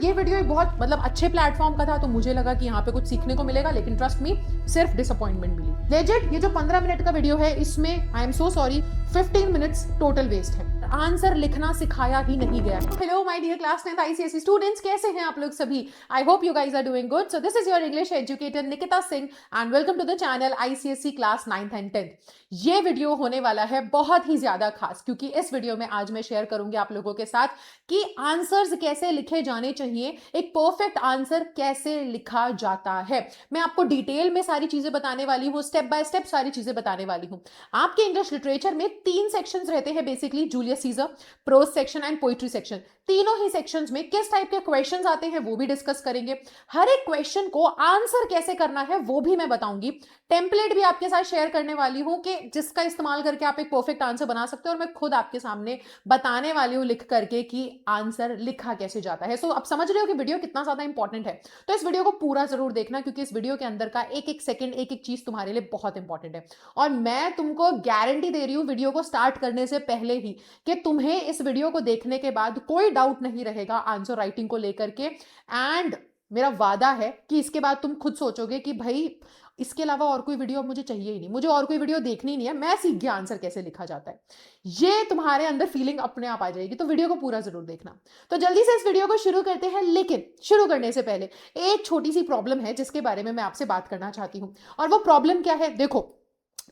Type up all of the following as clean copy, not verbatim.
ये वीडियो एक बहुत अच्छे प्लेटफॉर्म का था, तो मुझे लगा कि यहाँ पे कुछ सीखने को मिलेगा, लेकिन ट्रस्ट मी सिर्फ डिसअपॉइंटमेंट मिली। लेजेंड, ये जो 15 मिनट का वीडियो है, इसमें I am so sorry 15 minutes total waste है। आंसर लिखना सिखाया ही नहीं गया है। Hello my dear class 10th ICSE students, कैसे हैं आप लोग सभी? I hope you guys are doing good. So this is your English educator Nikita Singh and welcome to the channel ICSE class 9th and 10th। ये वीडियो होने वाला है बहुत ही ज्यादा खास, क्योंकि इस वीडियो में आज मैं शेयर करूंगी आप लोगों के साथ कि आंसर्स कैसे लिखे जाने चाहिए, एक परफेक्ट आंसर कैसे लिखा जाता है। मैं आपको डिटेल में सारी चीजें बताने वाली हूँ, स्टेप बाय स्टेप सारी चीजें बताने वाली हूँ। आपके इंग्लिश लिटरेचर में 3 सेक्शंस रहते हैं basically, Julius Caesar, pros section and poetry section. तीनों ही सेक्शंस में किस टाइप के क्वेश्चंस आते हैं वो भी डिस्कस करेंगे। हर एक क्वेश्चन को आंसर कैसे करना है वो भी मैं बताऊंगी। टेम्पलेट भी आपके साथ शेयर करने वाली हूं कि जिसका इस्तेमाल करके आप एक परफेक्ट आंसर बना सकते हो, और मैं खुद आपके सामने बताने वाली हूं लिख करके कि आंसर लिखा कैसे जाता है। सो अब समझ रहे हो कि वीडियो कितना ज्यादा इंपॉर्टेंट है। तो इस वीडियो को पूरा जरूर देखना, क्योंकि इस वीडियो के अंदर का एक एक सेकंड, एक एक चीज तुम्हारे लिए बहुत इंपॉर्टेंट है। और मैं तुमको गारंटी दे रही हूं वीडियो को स्टार्ट करने से पहले ही कि तुम्हें इस वीडियो को देखने के बाद कोई डाउट नहीं रहेगा आंसर राइटिंग को लेकर के। एंड मेरा वादा है कि इसके बाद तुम खुद सोचोगे कि भाई इसके अलावा और कोई वीडियो मुझे चाहिए ही नहीं, मुझे और कोई वीडियो देखनी नहीं है, मैं सीख गया आंसर कैसे लिखा जाता है। ये तुम्हारे अंदर फीलिंग अपने आप आ जाएगी। तो वीडियो को पूरा जरूर देखना। तो जल्दी से इस वीडियो को शुरू करते हैं, लेकिन शुरू करने से पहले एक छोटी सी प्रॉब्लम है जिसके बारे में मैं आपसे बात करना चाहती हूं। और वो प्रॉब्लम क्या है? देखो,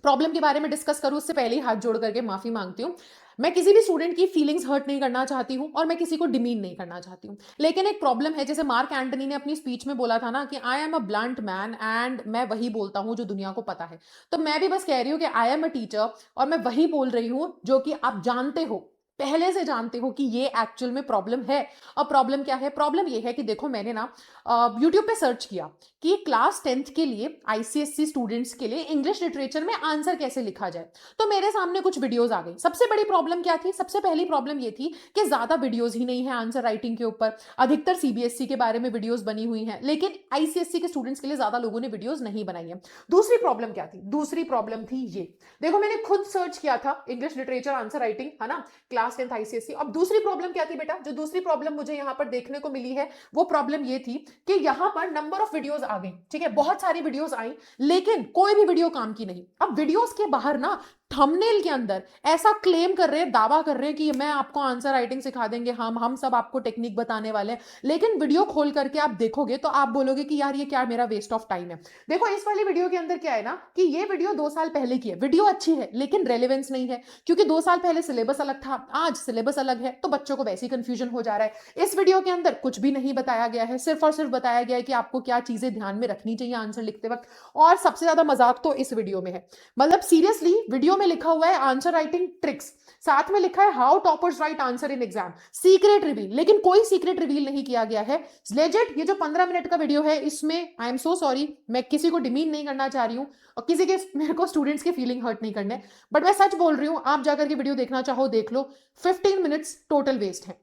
प्रॉब्लम के बारे में डिस्कस करूं उससे पहले ही हाथ जोड़ करके माफी मांगती हूं। मैं किसी भी स्टूडेंट की फीलिंग्स हर्ट नहीं करना चाहती हूं और मैं किसी को डिमीन नहीं करना चाहती हूं, लेकिन एक प्रॉब्लम है। जैसे मार्क एंटनी ने अपनी स्पीच में बोला था ना कि I am a blunt man, and मैं वही बोलता हूं जो दुनिया को पता है। तो मैं भी बस कह रही हूं कि आई एम अ टीचर, और मैं वही बोल रही हूं जो कि आप जानते हो, पहले से जानते हो कि ये एक्चुअल में प्रॉब्लम है। और प्रॉब्लम क्या है? प्रॉब्लम ये है कि देखो, मैंने ना यूट्यूब पे सर्च किया कि क्लास 10th के लिए, आईसीएससी स्टूडेंट्स के लिए इंग्लिश लिटरेचर में आंसर कैसे लिखा जाए। तो मेरे सामने कुछ वीडियोस आ गई। सबसे बड़ी प्रॉब्लम क्या थी? सबसे पहली प्रॉब्लम ये थी कि ज्यादा वीडियोस ही नहीं है आंसर राइटिंग के ऊपर। अधिकतर सीबीएसई के बारे में वीडियोस बनी हुई हैं, लेकिन आईसीएससी के स्टूडेंट्स के लिए ज्यादा लोगों ने वीडियोस नहीं बनाई है। दूसरी प्रॉब्लम क्या थी? दूसरी प्रॉब्लम थी ये, देखो मैंने खुद सर्च किया था इंग्लिश लिटरेचर आंसर राइटिंग, है ना, क्लास 10th आईसीएसई। अब दूसरी प्रॉब्लम क्या थी बेटा? जो दूसरी प्रॉब्लम मुझे यहां पर देखने को मिली है, वो प्रॉब्लम ये थी कि यहां पर नंबर ऑफ वीडियोस आ गई। ठीक है, बहुत सारी वीडियोस आई, लेकिन कोई भी वीडियो काम की नहीं। अब वीडियोस के बाहर ना थंबनेल के अंदर ऐसा क्लेम कर रहे हैं, दावा कर रहे हैं कि मैं आपको आंसर राइटिंग सिखा देंगे, हम सब आपको टेक्निक बताने वाले हैं। लेकिन वीडियो खोल करके आप देखोगे तो आप बोलोगे कि यार ये क्या मेरा वेस्ट ऑफ टाइम है। देखो, इस वाली वीडियो के अंदर क्या है ना कि ये वीडियो 2 साल पहले की है। वीडियो अच्छी है लेकिन रेलेवेंस नहीं है, क्योंकि 2 साल पहले सिलेबस अलग था, आज सिलेबस अलग है, तो बच्चों को वैसे ही कंफ्यूजन हो जा रहा है। इस वीडियो के अंदर कुछ भी नहीं बताया गया है, सिर्फ और सिर्फ बताया गया है कि आपको क्या चीजें ध्यान में रखनी चाहिए आंसर लिखते वक्त। और सबसे ज्यादा मजाक तो इस वीडियो में है। मतलब सीरियसली, वीडियो में लिखा हुआ है आंसर राइटिंग ट्रिक्स, साथ में लिखा है how toppers right answer in exam, secret reveal, लेकिन कोई सीक्रेट रिवील नहीं किया गया है। लेजेंड, ये जो 15 मिनट का वीडियो है, इसमें आई एम सो सॉरी, मैं किसी को डिमीन नहीं करना चाह रही हूं और किसी के, मेरे को स्टूडेंट्स की फीलिंग हर्ट नहीं करने, बट मैं सच बोल रही हूं। आप जाकर के वीडियो देखना चाहो देख लो, 15 मिनट्स टोटल वेस्ट है।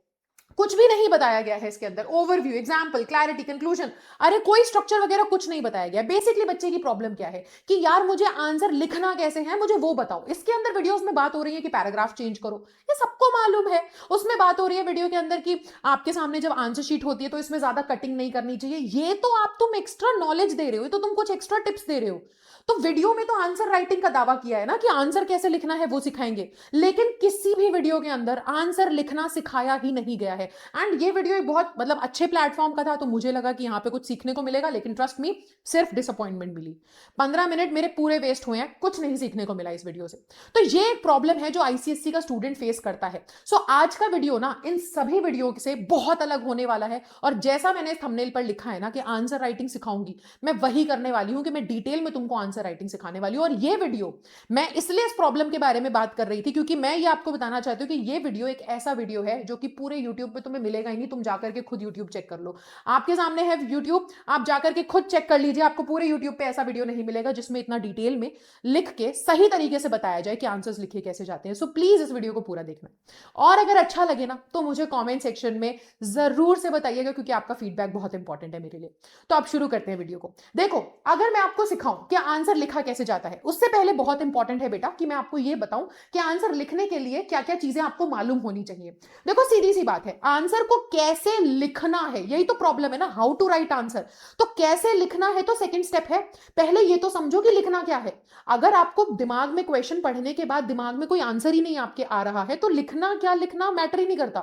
कुछ भी नहीं बताया गया है इसके अंदर। ओवरव्यू, एग्जाम्पल, क्लैरिटी, कंक्लूजन, अरे कोई स्ट्रक्चर वगैरह कुछ नहीं बताया गया। बेसिकली बच्चे की प्रॉब्लम क्या है कि यार मुझे आंसर लिखना कैसे है, मुझे वो बताओ। इसके अंदर वीडियोस में बात हो रही है कि पैराग्राफ चेंज करो, ये सबको मालूम है। उसमें बात हो रही है वीडियो के अंदर कि आपके सामने जब आंसर शीट होती है तो इसमें ज्यादा कटिंग नहीं करनी चाहिए। ये तो आप तुम एक्स्ट्रा नॉलेज दे रहे हो, तो तुम कुछ एक्स्ट्रा टिप्स दे रहे हो। तो वीडियो में तो आंसर राइटिंग का दावा किया है ना कि आंसर कैसे लिखना है वो सिखाएंगे, लेकिन किसी भी वीडियो के अंदर आंसर लिखना सिखाया ही नहीं गया है। एंड ये वीडियो एक बहुत अच्छे प्लेटफॉर्म का था, तो मुझे लगा कि यहाँ पे कुछ सीखने को मिलेगा, लेकिन ट्रस्ट मी सिर्फ डिसअपॉइंटमेंट मिली। 15 मिनट मेरे पूरे वेस्ट हुए हैं, कुछ नहीं सीखने को मिला इस वीडियो से। तो ये एक प्रॉब्लम है जो आईसीएससी का स्टूडेंट फेस करता है। सो आज का वीडियो ना इन सभी वीडियो से बहुत अलग होने वाला है। और जैसा मैंने थंबनेल पर लिखा है ना कि आंसर राइटिंग सिखाऊंगी, मैं वही करने वाली हूं कि मैं डिटेल में तुमको आंसर राइटिंग सिखाने वाली हूं। और ये वीडियो मैं इसलिए इस प्रॉब्लम के बारे में बात कर रही थी क्योंकि मैं ये आपको बताना चाहती हूँ कि ये वीडियो एक ऐसा वीडियो है जो कि पूरे यूट्यूब पे तुम्हें मिलेगा ही नहीं। तुम जाकर के खुद यूट्यूब चेक कर लो, आपके सामने है यूट्यूब, आप जाकर के खुद चेक कर लीजिए। आपको पूरे यूट्यूब पे ऐसा वीडियो नहीं मिलेगा जिसमें इतना डिटेल में लिख के सही तरीके से बताया जाए कि आंसर्स लिखे कैसे जाते हैं। सो प्लीज इस वीडियो को पूरा देखना, और अगर अच्छा लगे ना तो मुझे कमेंट सेक्शन में जरूर से बताइएगा, क्योंकि आपका फीडबैक बहुत इंपॉर्टेंट है मेरे लिए। तो आप शुरू करते हैं वीडियो को। देखो, अगर मैं आपको सिखाऊं कि आंसर लिखा कैसे जाता है, उससे पहले बहुत इंपॉर्टेंट है बेटा कि मैं आपको यह बताऊं कि आंसर लिखने के लिए क्या क्या चीजें आपको मालूम होनी चाहिए। देखो, सीधी सी बात है, आंसर को कैसे लिखना है, यही तो प्रॉब्लम है ना, हाउ टू राइट आंसर। तो कैसे लिखना है तो सेकंड स्टेप है, पहले ये तो समझो कि लिखना क्या है। अगर आपको दिमाग में क्वेश्चन पढ़ने के बाद दिमाग में कोई आंसर ही नहीं आपके आ रहा है, तो लिखना क्या लिखना मैटर ही नहीं करता।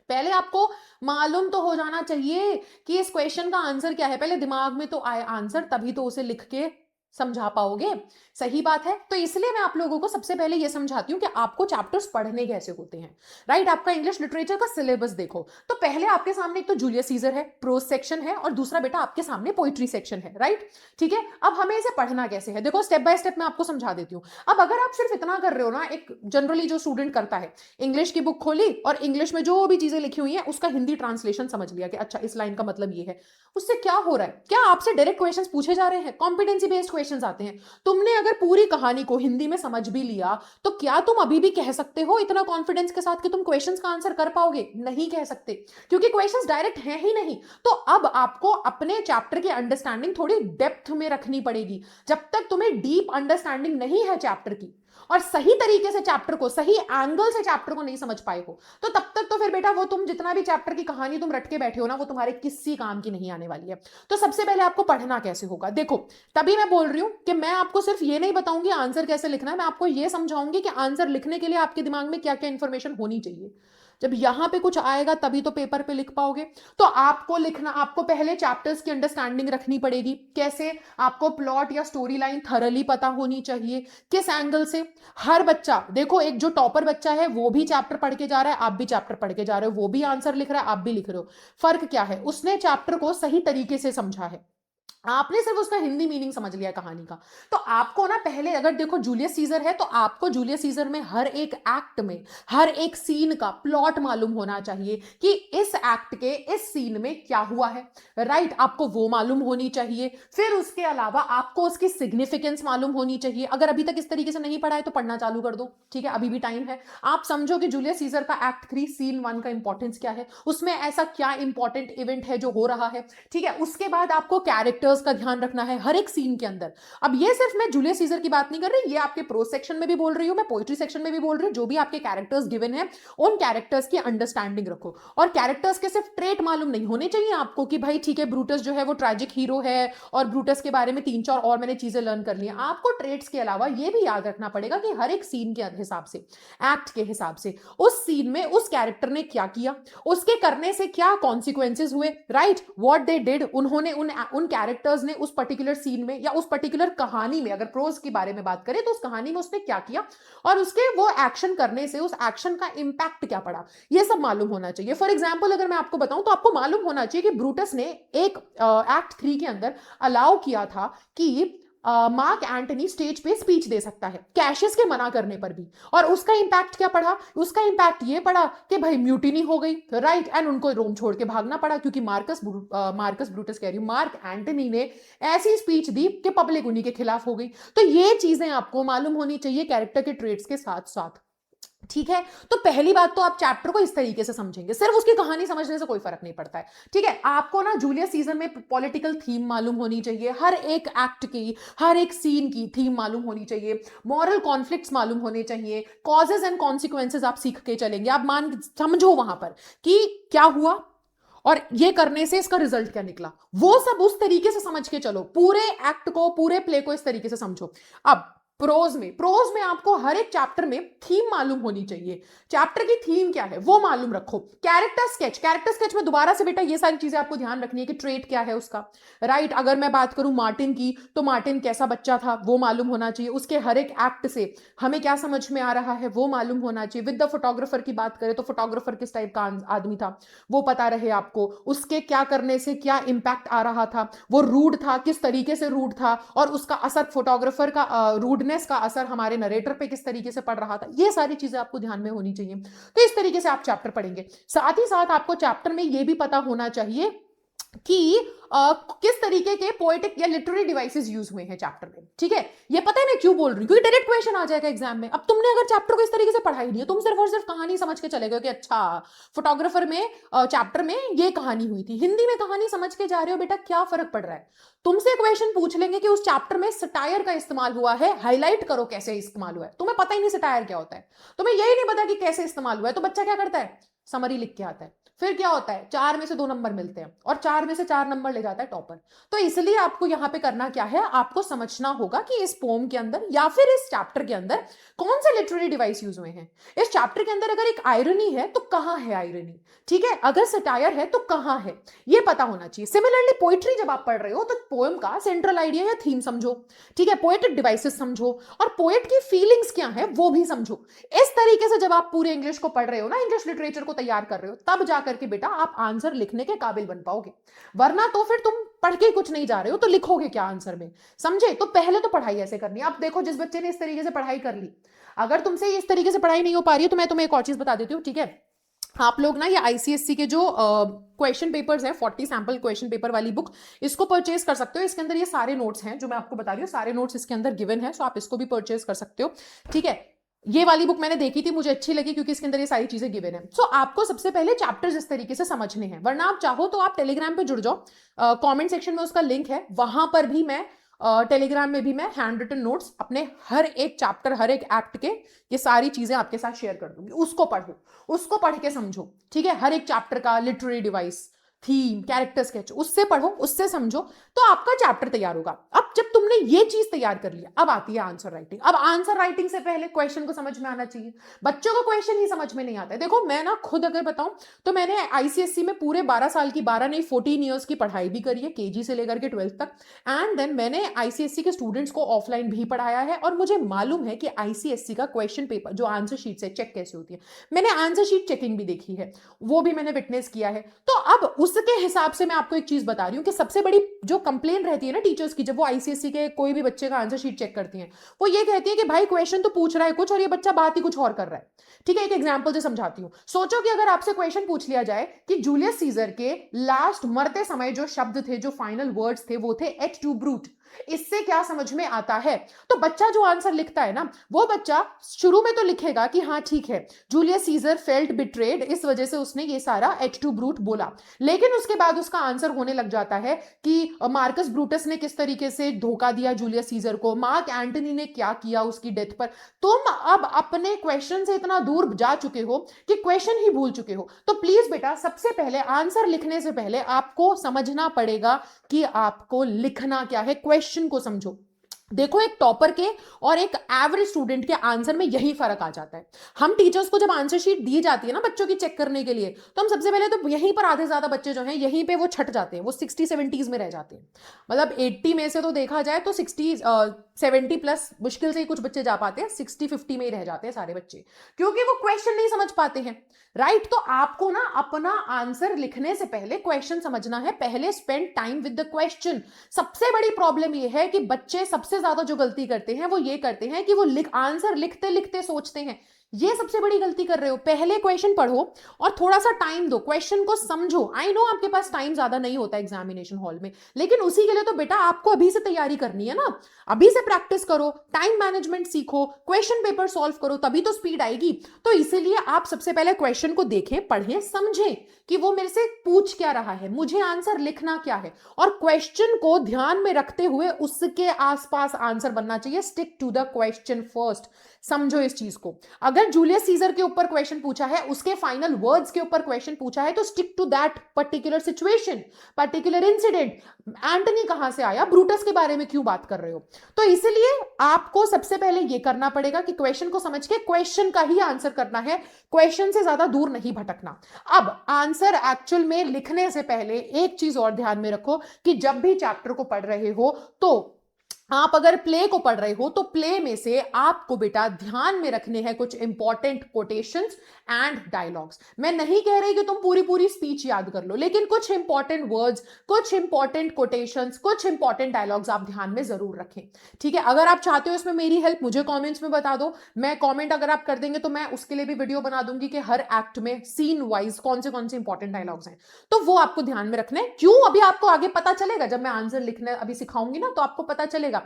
पहले आपको मालूम तो हो जाना चाहिए कि इस क्वेश्चन का आंसर क्या है, पहले दिमाग में तो आए आंसर, तभी तो उसे लिख के समझा पाओगे। सही बात है। तो इसलिए मैं आप लोगों को सबसे पहले यह समझाती हूं कि आपको चैप्टर्स पढ़ने कैसे होते हैं। राइट, आपका इंग्लिश लिटरेचर का सिलेबस देखो, तो पहले आपके सामने एक तो जूलियस सीजर है, प्रोज सेक्शन है, और दूसरा बेटा आपके सामने पोइट्री सेक्शन है। राइट, ठीक है। अब हमें इसे पढ़ना कैसे है, देखो स्टेप बाय स्टेप मैं आपको समझा देती हूँ। अब अगर आप सिर्फ इतना कर रहे हो ना, एक जनरली जो स्टूडेंट करता है, इंग्लिश की बुक खोली और इंग्लिश में जो भी चीजें लिखी हुई है उसका हिंदी ट्रांसलेशन समझ लिया कि अच्छा इस लाइन का मतलब ये है, उससे क्या हो रहा है? क्या आपसे डायरेक्ट क्वेश्चंस पूछे जा रहे हैं? कॉम्पिटेंसी बेस्ड क्वेश्चंस आते हैं। तुमने अगर पूरी कहानी को हिंदी में समझ भी लिया, तो क्या तुम अभी भी कह सकते हो इतना कॉन्फिडेंस के साथ कि तुम क्वेश्चंस का आंसर कर पाओगे? नहीं कह सकते, क्योंकि क्वेश्चंस डायरेक्ट हैं ही नहीं। तो अब आपको अपने चैप्टर की अंडरस्टैंडिंग थोड़ी डेप्थ में रखनी पड़ेगी। जब तक तुम्हें डीप अंडरस्टैंडिंग नहीं है चैप्टर की, और सही तरीके से चैप्टर को, सही एंगल से चैप्टर को नहीं समझ पाए हो, तो तब तक तो फिर बेटा वो तुम जितना भी चैप्टर की कहानी तुम रट के बैठे हो ना, वो तुम्हारे किसी काम की नहीं आने वाली है। तो सबसे पहले आपको पढ़ना कैसे होगा, देखो तभी मैं बोल रही हूं कि मैं आपको सिर्फ ये नहीं बताऊंगी आंसर कैसे लिखना है, मैं आपको ये समझाऊंगी कि आंसर लिखने के लिए आपके दिमाग में क्या क्या इंफॉर्मेशन होनी चाहिए। जब यहां पे कुछ आएगा तभी तो पेपर पे लिख पाओगे। तो आपको लिखना, आपको पहले चैप्टर्स की अंडरस्टैंडिंग रखनी पड़ेगी। कैसे? आपको प्लॉट या स्टोरी लाइन थरली पता होनी चाहिए, किस एंगल से। हर बच्चा देखो, एक जो टॉपर बच्चा है वो भी चैप्टर पढ़ के जा रहा है, आप भी चैप्टर पढ़ के जा रहे हो, वो भी आंसर लिख रहा है, आप भी लिख रहे हो। फर्क क्या है? उसने चैप्टर को सही तरीके से समझा है, आपने सिर्फ उसका हिंदी मीनिंग समझ लिया कहानी का। तो आपको ना पहले, अगर देखो जूलियस सीजर है तो आपको जूलियस सीजर में हर एक एक्ट में, हर एक सीन का प्लॉट मालूम होना चाहिए कि इस एक्ट के इस सीन में क्या हुआ है। राइट, आपको वो मालूम होनी चाहिए। फिर उसके अलावा आपको उसकी सिग्निफिकेंस मालूम होनी चाहिए। अगर अभी तक इस तरीके से नहीं पढ़ा है तो पढ़ना चालू कर दो, ठीक है, अभी भी टाइम है। आप समझो कि जूलियस सीजर का एक्ट 3 सीन 1 का इंपॉर्टेंस क्या है, उसमें ऐसा क्या इंपॉर्टेंट इवेंट है जो हो रहा है, ठीक है। उसके बाद आपको कैरेक्टर का ध्यान रखना है हर एक सीन के अंदर। अब ये सिर्फ मैं जूलियस सीजर की बात नहीं कर रही, ये आपके प्रोज सेक्शन में भी बोल रही हूं, मैं पोइट्री सेक्शन में भी बोल रही हूं। जो भी आपके कैरेक्टर्स गिवन है, उन कैरेक्टर्स की अंडरस्टैंडिंग रखो। और कैरेक्टर्स के सिर्फ ट्रेट मालूम नहीं होने चाहिए आपको कि भाई ठीक है ब्रूटस जो है वो ट्रैजिक हीरो है और ब्रूटस के बारे में 3-4 और मैंने चीजें लर्न कर ली। आपको ट्रेट्स के अलावा ये भी याद रखना पड़ेगा कि हर एक सीन के हिसाब से, एक्ट के हिसाब से, उस सीन में उस कैरेक्टर ने क्या किया, उसके करने से क्या कॉन्सिक्वेंसेस हुए। राइट, व्हाट दे डिड, उन्होंने उन कैरेक्टर्स ने उस पर्टिकुलर सीन में या उस पर्टिकुलर कहानी में, अगर प्रोज की बारे में बात करें तो उस कहानी में उसने क्या किया, और उसके वो एक्शन करने से उस एक्शन का इंपैक्ट क्या पड़ा, ये सब मालूम होना चाहिए। फॉर एग्जांपल अगर मैं आपको बताऊं तो आपको मालूम होना चाहिए कि ब्रूटस ने एक एक्ट 3 के अंदर अलाउ किया था कि मार्क एंटनी स्टेज पे स्पीच दे सकता है, कैशियस के मना करने पर भी। और उसका इंपैक्ट क्या पड़ा? उसका इंपैक्ट ये पड़ा कि भाई म्यूटिनी हो गई। राइट, एंड उनको रोम छोड़ के भागना पड़ा, क्योंकि मार्कस ब्रूटस कह रही हूं, मार्क एंटनी ने ऐसी स्पीच दी कि पब्लिक उन्हीं के खिलाफ हो गई। तो ये चीजें आपको मालूम होनी चाहिए कैरेक्टर के ट्रेट्स के साथ साथ, ठीक है। तो पहली बात तो आप चैप्टर को इस तरीके से समझेंगे, सिर्फ उसकी कहानी समझने से कोई फर्क नहीं पड़ता है, ठीक है। आपको ना जूलियस सीजर में पॉलिटिकल थीम मालूम होनी चाहिए, हर एक एक्ट की, हर एक सीन की थीम मालूम होनी चाहिए, मॉरल कॉन्फ्लिक्ट्स मालूम होने चाहिए, कॉजेज एंड कॉन्सिक्वेंसेज आप सीख के चलेंगे। आप समझो वहां पर कि क्या हुआ और ये करने से इसका रिजल्ट क्या निकला, वो सब उस तरीके से समझ के चलो। पूरे एक्ट को, पूरे प्ले को इस तरीके से समझो। अब प्रोज में आपको हर एक चैप्टर में थीम मालूम होनी चाहिए। चैप्टर की थीम क्या है वो मालूम रखो। कैरेक्टर स्केच में दोबारा से बेटा ये सारी चीजें आपको ध्यान रखनी है कि ट्रेट क्या है उसका। राइट, अगर मैं बात करूं मार्टिन की, तो मार्टिन कैसा बच्चा था वो मालूम होना चाहिए। उसके हर एक एक्ट से हमें क्या समझ में आ रहा है वो मालूम होना चाहिए। विद द फोटोग्राफर की बात करें तो फोटोग्राफर किस टाइप का आदमी था वो पता रहे आपको, उसके क्या करने से क्या इंपैक्ट आ रहा था, वो रूड था, किस तरीके से रूड था, और उसका असर, फोटोग्राफर का रूडनेस का असर हमारे नरेटर पे किस तरीके से पड़ रहा था। ये सारी चीजें आपको ध्यान में होनी चाहिए। तो इस तरीके से आप चैप्टर पढ़ेंगे। साथ ही साथ आपको चैप्टर में ये भी पता होना चाहिए कि किस तरीके के पोएटिक या लिटरेरी डिवाइसेस यूज हुए हैं चैप्टर में, ठीक है। ये पता है मैं क्यों बोल रही हूँ, क्योंकि डायरेक्ट क्वेश्चन आ जाएगा एग्जाम में। अब तुमने अगर चैप्टर को इस तरीके से पढ़ा ही नहीं है, तुम सिर्फ और सिर्फ कहानी समझ के चले गए कि अच्छा फोटोग्राफर में चैप्टर में ये कहानी हुई थी, हिंदी में कहानी समझ के जा रहे हो, बेटा क्या फर्क पड़ रहा है। तुमसे क्वेश्चन पूछ लेंगे कि उस चैप्टर में सटायर का इस्तेमाल हुआ है, हाईलाइट करो कैसे इस्तेमाल हुआ है। तुम्हें पता ही नहीं सटायर क्या होता है, तुम्हें यही नहीं पता कि कैसे इस्तेमाल हुआ है, तो बच्चा क्या करता है, समरी लिख के आता है। फिर क्या होता है, 4 में से 2 नंबर मिलते हैं और 4 में से 4 नंबर ले जाता है टॉपर। तो इसलिए आपको यहां पे करना क्या है, आपको समझना होगा कि इस पोम के अंदर या फिर इस चैप्टर के अंदर कौन से लिटरेरी डिवाइस यूज हुए हैं। इस चैप्टर के अंदर अगर एक आयरनी है तो कहां है आयरनी, ठीक है, अगर सटायर है तो कहां है, ये पता होना चाहिए। सिमिलरली पोइट्री जब आप पढ़ रहे हो तो पोएम का सेंट्रल आइडिया या थीम समझो, ठीक है, पोएटिक डिवाइसेस समझो और पोएट की फीलिंग्स क्या है वो भी समझो। इस तरीके से जब आप पूरे इंग्लिश को पढ़ रहे हो ना, इंग्लिश लिटरेचर को तैयार कर रहे हो, तब जाकर के बेटा आप आंसर लिखने के काबिल बन पाओगे। वरना तो फिर तुम पढ़ के कुछ नहीं जा रहे हो तो लिखोगे क्या आंसर में, समझे। तो पहले तो पढ़ाई ऐसे करनी है। अब देखो, जिस बच्चे ने इस तरीके से पढ़ाई कर ली, अगर तुमसे इस तरीके से पढ़ाई नहीं हो पा रही है तो मैं तुम्हें एक और चीज बता देती हूँ, ठीक है। आप लोग ना ये आईसीएससी के जो क्वेश्चन पेपर्स हैं, 40 सैंपल क्वेश्चन पेपर वाली बुक, इसको परचेज कर सकते हो। इसके अंदर ये सारे नोट्स हैं जो मैं आपको बता रही हूँ, सारे नोट्स इसके अंदर गिवन है, सो आप इसको भी परचेज कर सकते हो, ठीक है। ये वाली बुक मैंने देखी थी, मुझे अच्छी लगी क्योंकि इसके अंदर ये सारी चीजें गिवन है। सो आपको सबसे पहले चैप्टर्स इस तरीके से समझने हैं। वरना आप चाहो तो आप टेलीग्राम पे जुड़ जाओ, कमेंट सेक्शन में उसका लिंक है, वहां पर भी मैं टेलीग्राम में भी मैं हैंड रिटन नोट्स अपने हर एक चैप्टर, हर एक एक्ट के, ये सारी चीजें आपके साथ शेयर कर दूंगी। उसको पढ़ो, उसको पढ़ के समझो, ठीक है। हर एक चैप्टर का literary device, theme, character sketch, उससे पढ़ो, उससे समझो, तो आपका चैप्टर तैयार होगा। अब जब तुमने ये चीज तैयार कर लिया, अब आती है आंसर राइटिंग। अब आंसर राइटिंग से पहले क्वेश्चन को समझ में आना चाहिए। बच्चों को क्वेश्चन ही समझ में नहीं आता है। देखो, मैं ना खुद अगर बताऊं तो मैंने आईसीएससी में पूरे 12 साल की, 12 नहीं 14 ईयर्स की पढ़ाई भी करी है, केजी से लेकर के 12th तक। एंड देन मैंने आईसीएससी के स्टूडेंट्स को ऑफलाइन भी पढ़ाया है और मुझे मालूम है कि आईसीएससी का क्वेश्चन पेपर जो आंसर शीट से चेक कैसे होती है, मैंने आंसर शीट चेकिंग भी देखी है, वो भी मैंने विटनेस किया है। तो अब उसके हिसाब से मैं आपको एक चीज बता रही हूं कि सबसे बड़ी जो कंप्लेन रहती है ना टीचर्स की, जब वो आईसीएससी के कोई भी बच्चे का आंसर शीट चेक करती हैं, वो ये कहती है कि भाई क्वेश्चन तो पूछ रहा है कुछ और ये बच्चा बात ही कुछ और कर रहा है, ठीक है। एक एग्जांपल से समझाती हूं। सोचो कि अगर आपसे क्वेश्चन पूछ लिया जाए कि जूलियस सीजर के लास्ट मरते समय जो शब्द थे, जो फाइनल वर्ड्स थे, वो थे एट टू ब्रूट, इससे क्या समझ में आता है, तो बच्चा जो आंसर लिखता है ना, वो बच्चा शुरू में तो लिखेगा कि हाँ ठीक है, जूलियस सीजर फेल्ट बिट्रेड, इस वजह से उसने ये सारा एच टू ब्रूट बोला। लेकिन उसके बाद उसका आंसर होने लग जाता है कि मार्कस ब्रूटस ने किस तरीके से धोखा दिया जूलियस सीजर को, मार्क एंटनी ने क्या किया उसकी डेथ पर। तुम अब अपने क्वेश्चन से इतना दूर जा चुके हो कि क्वेश्चन ही भूल चुके हो। तो प्लीज बेटा, सबसे पहले आंसर लिखने से पहले आपको समझना पड़ेगा कि आपको लिखना क्या है, क्वेश्चन को समझो। देखो, एक टॉपर के और एक एवरेज स्टूडेंट के आंसर में यही फर्क आ जाता है। हम टीचर्स को जब आंसर शीट दी जाती है ना बच्चों की चेक करने के लिए, तो हम सबसे पहले तो यहीं पर आधे ज्यादा बच्चे जो हैं यहीं पे वो छट जाते हैं, वो 60-70s में रह जाते हैं। मतलब 80 में से तो देखा जाए तो 60-70 प्लस मुश्किल से ही कुछ बच्चे जा पाते हैं, 60-50 में ही रह जाते हैं सारे बच्चे, क्योंकि वो क्वेश्चन नहीं समझ पाते हैं, राइट। तो आपको ना अपना आंसर लिखने से पहले क्वेश्चन समझना है, पहले spend time with the question. सबसे बड़ी प्रॉब्लम ये है कि बच्चे सबसे ज्यादा जो गलती करते हैं वो ये करते हैं कि वो आंसर लिखते लिखते सोचते हैं। ये सबसे बड़ी गलती कर रहे हो। पहले क्वेश्चन पढ़ो और थोड़ा सा टाइम दो, क्वेश्चन को समझो। आई नो आपके पास टाइम ज्यादा नहीं होता एग्जामिनेशन हॉल में, लेकिन उसी के लिए तो बेटा आपको अभी से तैयारी करनी है ना, अभी से प्रैक्टिस करो, टाइम मैनेजमेंट सीखो, क्वेश्चन पेपर सॉल्व करो, तभी तो स्पीड आएगी। तो इसीलिए आप सबसे पहले क्वेश्चन को देखें, पढ़ें, समझें कि वो मेरे से पूछ क्या रहा है, मुझे आंसर लिखना क्या है, और क्वेश्चन को ध्यान में रखते हुए उसके आसपास आंसर बनना चाहिए। Stick to the question first. समझो इस चीज को। अगर जूलियस सीजर के ऊपर क्वेश्चन पूछा है, उसके फाइनल वर्ड्स के ऊपर क्वेश्चन पूछा है, तो stick to that particular situation, particular incident. Antony कहां से आया, ब्रूटस के बारे में क्यों बात कर रहे हो। तो इसलिए आपको सबसे पहले यह करना पड़ेगा कि क्वेश्चन को समझ के क्वेश्चन का ही आंसर करना है, क्वेश्चन से ज्यादा दूर नहीं भटकना। अब आंसर एक्चुअल में लिखने से पहले एक चीज और ध्यान में रखो कि जब भी चैप्टर को पढ़ रहे हो, तो आप अगर प्ले को पढ़ रहे हो तो प्ले में से आपको बेटा ध्यान में रखने हैं कुछ इंपॉर्टेंट कोटेशंस एंड डायलॉग्स। मैं नहीं कह रही कि तुम पूरी पूरी स्पीच याद कर लो, लेकिन कुछ इंपॉर्टेंट वर्ड्स, कुछ इंपॉर्टेंट कोटेशंस, कुछ इंपॉर्टेंट डायलॉग्स आप ध्यान में जरूर रखें, ठीक है। अगर आप चाहते हो इसमें मेरी हेल्प, मुझे कॉमेंट्स में बता दो। मैं कॉमेंट अगर आप कर देंगे तो मैं उसके लिए भी वीडियो बना दूंगी कि हर एक्ट में सीन वाइज कौन से इंपॉर्टेंट डायलॉग्स हैं, तो वो आपको ध्यान में रखना है। क्यों, अभी आपको आगे पता चलेगा, जब मैं आंसर लिखना अभी सिखाऊंगी ना तो आपको पता चलेगा।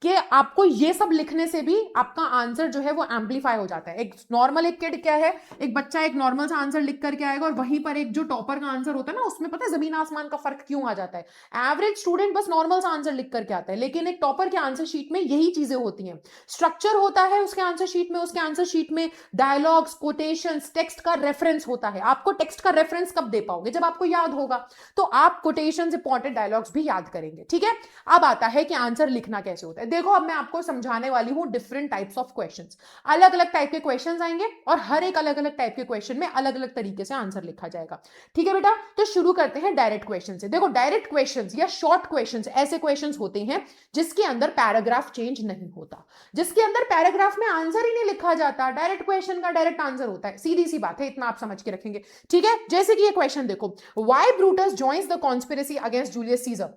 कि आपको ये सब लिखने से भी आपका आंसर जो है वो एम्पलीफाई हो जाता है। एक नॉर्मल एक किड क्या है, एक बच्चा एक नॉर्मल सा आंसर लिख करके आएगा और वहीं पर एक जो टॉपर का आंसर होता है ना, उसमें पता है जमीन आसमान का फर्क क्यों आ जाता है। एवरेज स्टूडेंट बस नॉर्मल सा आंसर लिख करके आता है, लेकिन एक टॉपर के आंसर शीट में यही चीजें होती हैं। स्ट्रक्चर होता है उसके आंसर शीट में, उसके आंसर शीट में डायलॉग्स, कोटेशंस, टेक्स्ट का रेफरेंस होता है। आपको टेक्स्ट का रेफरेंस कब दे पाओगे, जब आपको याद होगा, तो आप कोटेशंस, इंपॉर्टेंट डायलॉग्स भी याद करेंगे। ठीक है, अब आता है कि आंसर लिखना कैसे होता है। देखो अब मैं आपको समझाने वाली हूं डिफरेंट टाइप्स ऑफ क्वेश्चंस। अलग अलग टाइप के क्वेश्चंस आएंगे और हर एक अलग अलग टाइप के क्वेश्चन में अलग अलग तरीके से आंसर लिखा जाएगा। ठीक है बेटा, तो शुरू करते हैं डायरेक्ट क्वेश्चन से। देखो डायरेक्ट क्वेश्चंस या शॉर्ट क्वेश्चंस ऐसे क्वेश्चंस होते हैं जिसके अंदर पैराग्राफ चेंज नहीं होता, जिसके अंदर पैराग्राफ में आंसर ही नहीं लिखा जाता। डायरेक्ट क्वेश्चन का डायरेक्ट आंसर होता है, सीधी सी बात है, इतना आप समझ के रखेंगे। ठीक है, जैसे कि ये क्वेश्चन देखो, why Brutus joins the conspiracy against Julius scissor.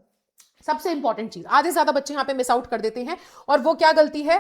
सबसे इंपॉर्टेंट चीज आधे से ज्यादा बच्चे यहां पे मिस आउट कर देते हैं, और वो क्या गलती है,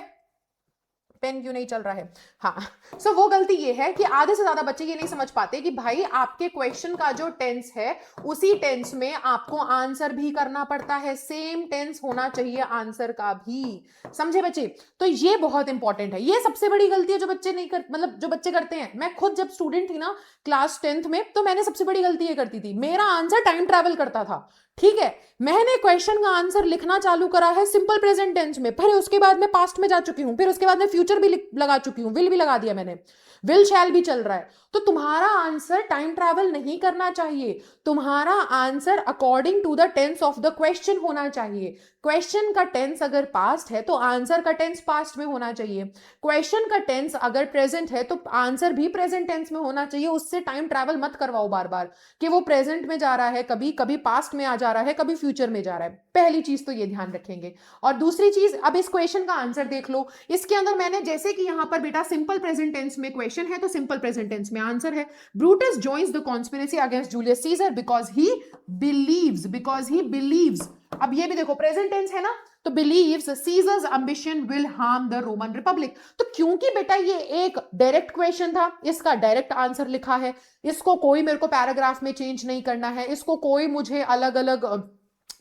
पेन क्यों नहीं चल रहा है, हाँ सो वो गलती ये है कि आधे से ज्यादा बच्चे ये नहीं समझ पाते कि भाई आपके क्वेश्चन का जो टेंस है उसी टेंस में आपको आंसर भी करना पड़ता है, सेम टेंस होना चाहिए आंसर का भी। समझे बच्चे, तो ये बहुत इंपॉर्टेंट है। ये सबसे बड़ी गलती है जो बच्चे नहीं कर, मतलब जो बच्चे करते हैं। मैं खुद जब स्टूडेंट थी ना क्लास 10th में, तो मैंने सबसे बड़ी गलती ये करती थी, मेरा आंसर टाइम ट्रैवल करता था। ठीक है, मैंने क्वेश्चन का आंसर लिखना चालू करा है सिंपल प्रेजेंट टेंस में, फिर उसके बाद मैं पास्ट में जा चुकी हूं, फिर उसके बाद मैं फ्यूचर भी लगा चुकी हूं, विल भी लगा दिया मैंने, विल शैल भी चल रहा है। तो तुम्हारा आंसर टाइम ट्रैवल नहीं करना चाहिए, तुम्हारा answer according to the tense of the question होना चाहिए। क्वेश्चन का टेंस अगर पास्ट है तो आंसर का टेंस पास्ट में होना चाहिए, क्वेश्चन का टेंस अगर प्रेजेंट है तो आंसर भी प्रेजेंट टेंस में होना चाहिए। उससे टाइम ट्रैवल मत करवाओ बार बार कि वो प्रेजेंट में जा रहा है, कभी कभी पास्ट में आ जा रहा है, कभी फ्यूचर में जा रहा है। पहली चीज तो ये ध्यान रखेंगे। और दूसरी चीज, अब इस क्वेश्चन का आंसर देख लो। इसके अंदर मैंने जैसे कि यहां पर बेटा सिंपल प्रेजेंट टेंस में क्वेश्चन है तो सिंपल प्रेजेंट टेंस में आंसर है। Brutus joins the conspiracy against Julius Caesar because he believes. अब ये भी देखो प्रेजेंट टेंस है ना, तो believes Caesar's ambition will harm the Roman republic. तो क्योंकि बेटा ये एक डायरेक्ट क्वेश्चन था, इसका डायरेक्ट आंसर लिखा है, इसको कोई मेरे को पैराग्राफ में चेंज नहीं करना है, इसको कोई मुझे अलग अलग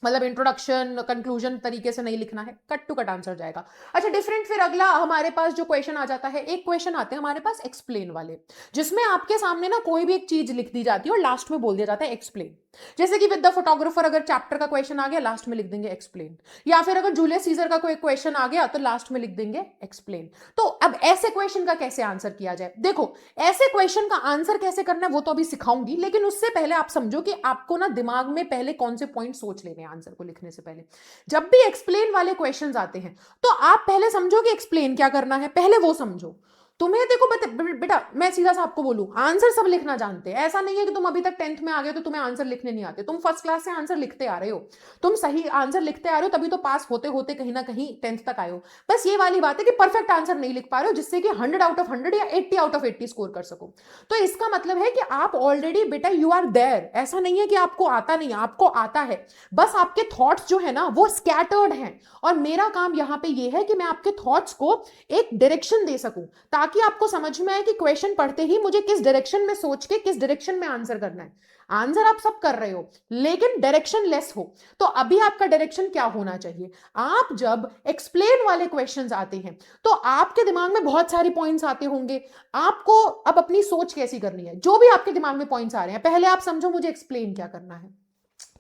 मतलब इंट्रोडक्शन कंक्लूजन तरीके से नहीं लिखना है, कट टू कट आंसर जाएगा। अच्छा डिफरेंट, फिर अगला हमारे पास जो क्वेश्चन आ जाता है, एक क्वेश्चन आते हैं हमारे पास एक्सप्लेन वाले, जिसमें आपके सामने ना कोई भी एक चीज लिख दी जाती है और लास्ट में बोल दिया जाता है एक्सप्लेन। जैसे कि विद द फोटोग्राफर अगर चैप्टर का क्वेश्चन आ गया, लास्ट में लिख देंगे एक्सप्लेन, या फिर अगर जूलियस सीजर का कोई क्वेश्चन आ गया तो लास्ट में लिख देंगे एक्सप्लेन। तो अब ऐसे क्वेश्चन का कैसे आंसर किया जाए, देखो ऐसे क्वेश्चन का आंसर कैसे करना है वो तो अभी सिखाऊंगी, लेकिन उससे पहले आप समझो कि आपको ना दिमाग में पहले कौन से पॉइंट सोच लेने हैं आंसर को लिखने से पहले। जब भी एक्सप्लेन वाले क्वेश्चंस आते हैं तो आप पहले समझो कि एक्सप्लेन क्या करना है, पहले वो समझो। तुम्हें देखो बेटा मैं सीधा सा आपको बोलूं, आंसर सब लिखना जानते हैं। ऐसा नहीं है कि तुम अभी तक 10th में आ गए तो तुम्हें आंसर लिखने नहीं आते, तुम फर्स्ट क्लास से आंसर लिखते आ रहे हो, तुम सही आंसर लिखते आ रहे हो, तभी तो पास होते होते कहीं ना कहीं 10th तक आए हो। बस ये वाली बात है कि परफेक्ट आंसर नहीं लिख पा रहे हो जिससे कि 100 आउट ऑफ 100 या 80 आउट ऑफ 80 स्कोर कर सको। तो इसका मतलब है कि आप ऑलरेडी बेटा यू आर देयर। ऐसा नहीं है कि आपको आता नहीं, आपको आता है, बस आपके थॉट्स जो है ना वो स्कैटर्ड हैं। और मेरा काम यहां पे ये है कि मैं आपके थॉट्स को एक डायरेक्शन दे सकूं, ताकि आपको समझ में आए कि क्वेश्चन पढ़ते ही मुझे किस डायरेक्शन में सोच के किस डायरेक्शन में आंसर करना है। आंसर आप सब कर रहे हो लेकिन डायरेक्शन लेस हो। तो अभी आपका डायरेक्शन क्या होना चाहिए, आप जब एक्सप्लेन वाले क्वेश्चंस आते हैं तो आपके दिमाग में बहुत सारे पॉइंट्स आते होंगे, आपको अब अपनी सोच कैसी करनी है। जो भी आपके दिमाग में पॉइंट्स आ रहे हैं पहले आप समझो मुझे एक्सप्लेन क्या करना है।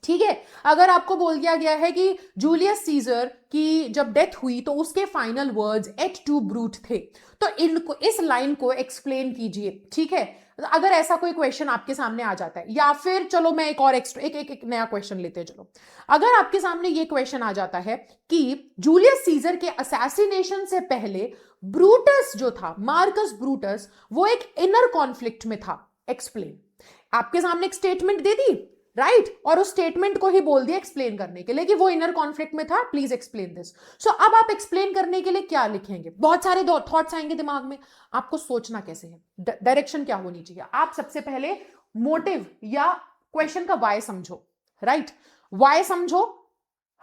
ठीक है, अगर आपको बोल दिया गया है कि जूलियस सीजर की जब डेथ हुई तो उसके final words et tu Brute थे, तो इनको इस लाइन को एक्सप्लेन कीजिए। ठीक है, अगर ऐसा कोई क्वेश्चन आपके सामने आ जाता है, या फिर चलो मैं एक और एक नया क्वेश्चन लेते हैं। चलो अगर आपके सामने ये क्वेश्चन आ जाता है कि जूलियस सीजर के असैसिनेशन से पहले ब्रूटस जो था, मार्कस ब्रूटस, वो एक इनर कॉन्फ्लिक्ट में था, एक्सप्लेन। आपके सामने एक स्टेटमेंट दे दी, राइट और उस स्टेटमेंट को ही बोल दिया एक्सप्लेन करने के लिए कि वो इनर कॉन्फ्लिक्ट में था, प्लीज एक्सप्लेन दिस। सो अब आप एक्सप्लेन करने के लिए क्या लिखेंगे, बहुत सारे थॉट्स आएंगे दिमाग में, आपको सोचना कैसे है, डायरेक्शन क्या होनी चाहिए। आप सबसे पहले मोटिव या क्वेश्चन का वाई समझो, राइट, वाई समझो,